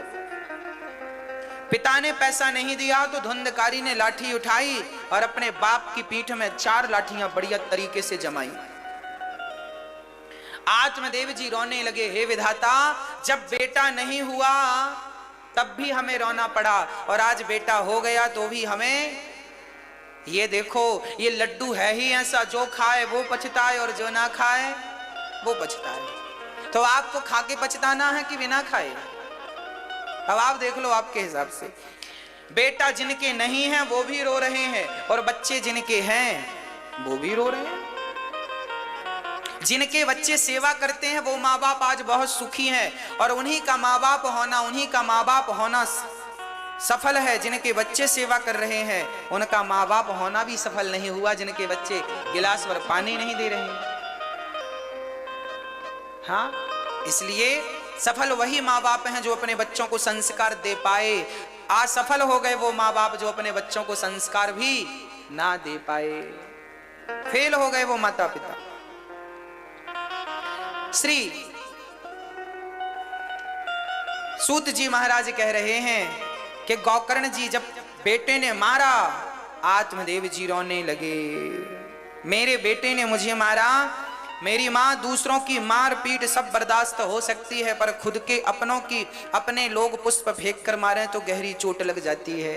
पिता ने पैसा नहीं दिया तो धुंधकारी ने लाठी उठाई और अपने बाप की पीठ में 4 लाठियां बढ़िया तरीके से जमाई। आत्मदेव जी रोने लगे, हे विधाता, जब बेटा नहीं हुआ तब भी हमें रोना पड़ा और आज बेटा हो गया तो भी हमें, ये देखो ये लड्डू है ही ऐसा, जो खाए वो पछताए और जो ना खाए वो पछताए। तो आपको खा के पछताना है कि बिना खाए? अब आप देख लो आपके हिसाब से। बेटा जिनके नहीं है वो भी रो रहे हैं और बच्चे जिनके हैं वो भी रो रहे हैं। जिनके बच्चे सेवा करते हैं वो माँ बाप आज बहुत सुखी हैं और उन्हीं का माँ बाप होना, उन्हीं का माँ बाप होना सफल है। जिनके बच्चे सेवा कर रहे हैं उनका माँ बाप होना भी सफल नहीं हुआ, जिनके बच्चे गिलास भर पानी नहीं दे रहे। हाँ, इसलिए सफल वही माँ बाप हैं जो अपने बच्चों को संस्कार दे पाए। असफल हो गए वो माँ बाप जो अपने बच्चों को संस्कार भी ना दे पाए। फेल हो गए वो माता पिता। श्री सूत जी महाराज कह रहे हैं कि गौकर्ण जी जब बेटे ने मारा, आत्मदेव जी रोने लगे। मेरे बेटे ने मुझे मारा, मेरी माँ दूसरों की मार पीट सब बर्दाश्त हो सकती है, पर खुद के अपनों की अपने लोग पुष्प फेंक कर मारें तो गहरी चोट लग जाती है।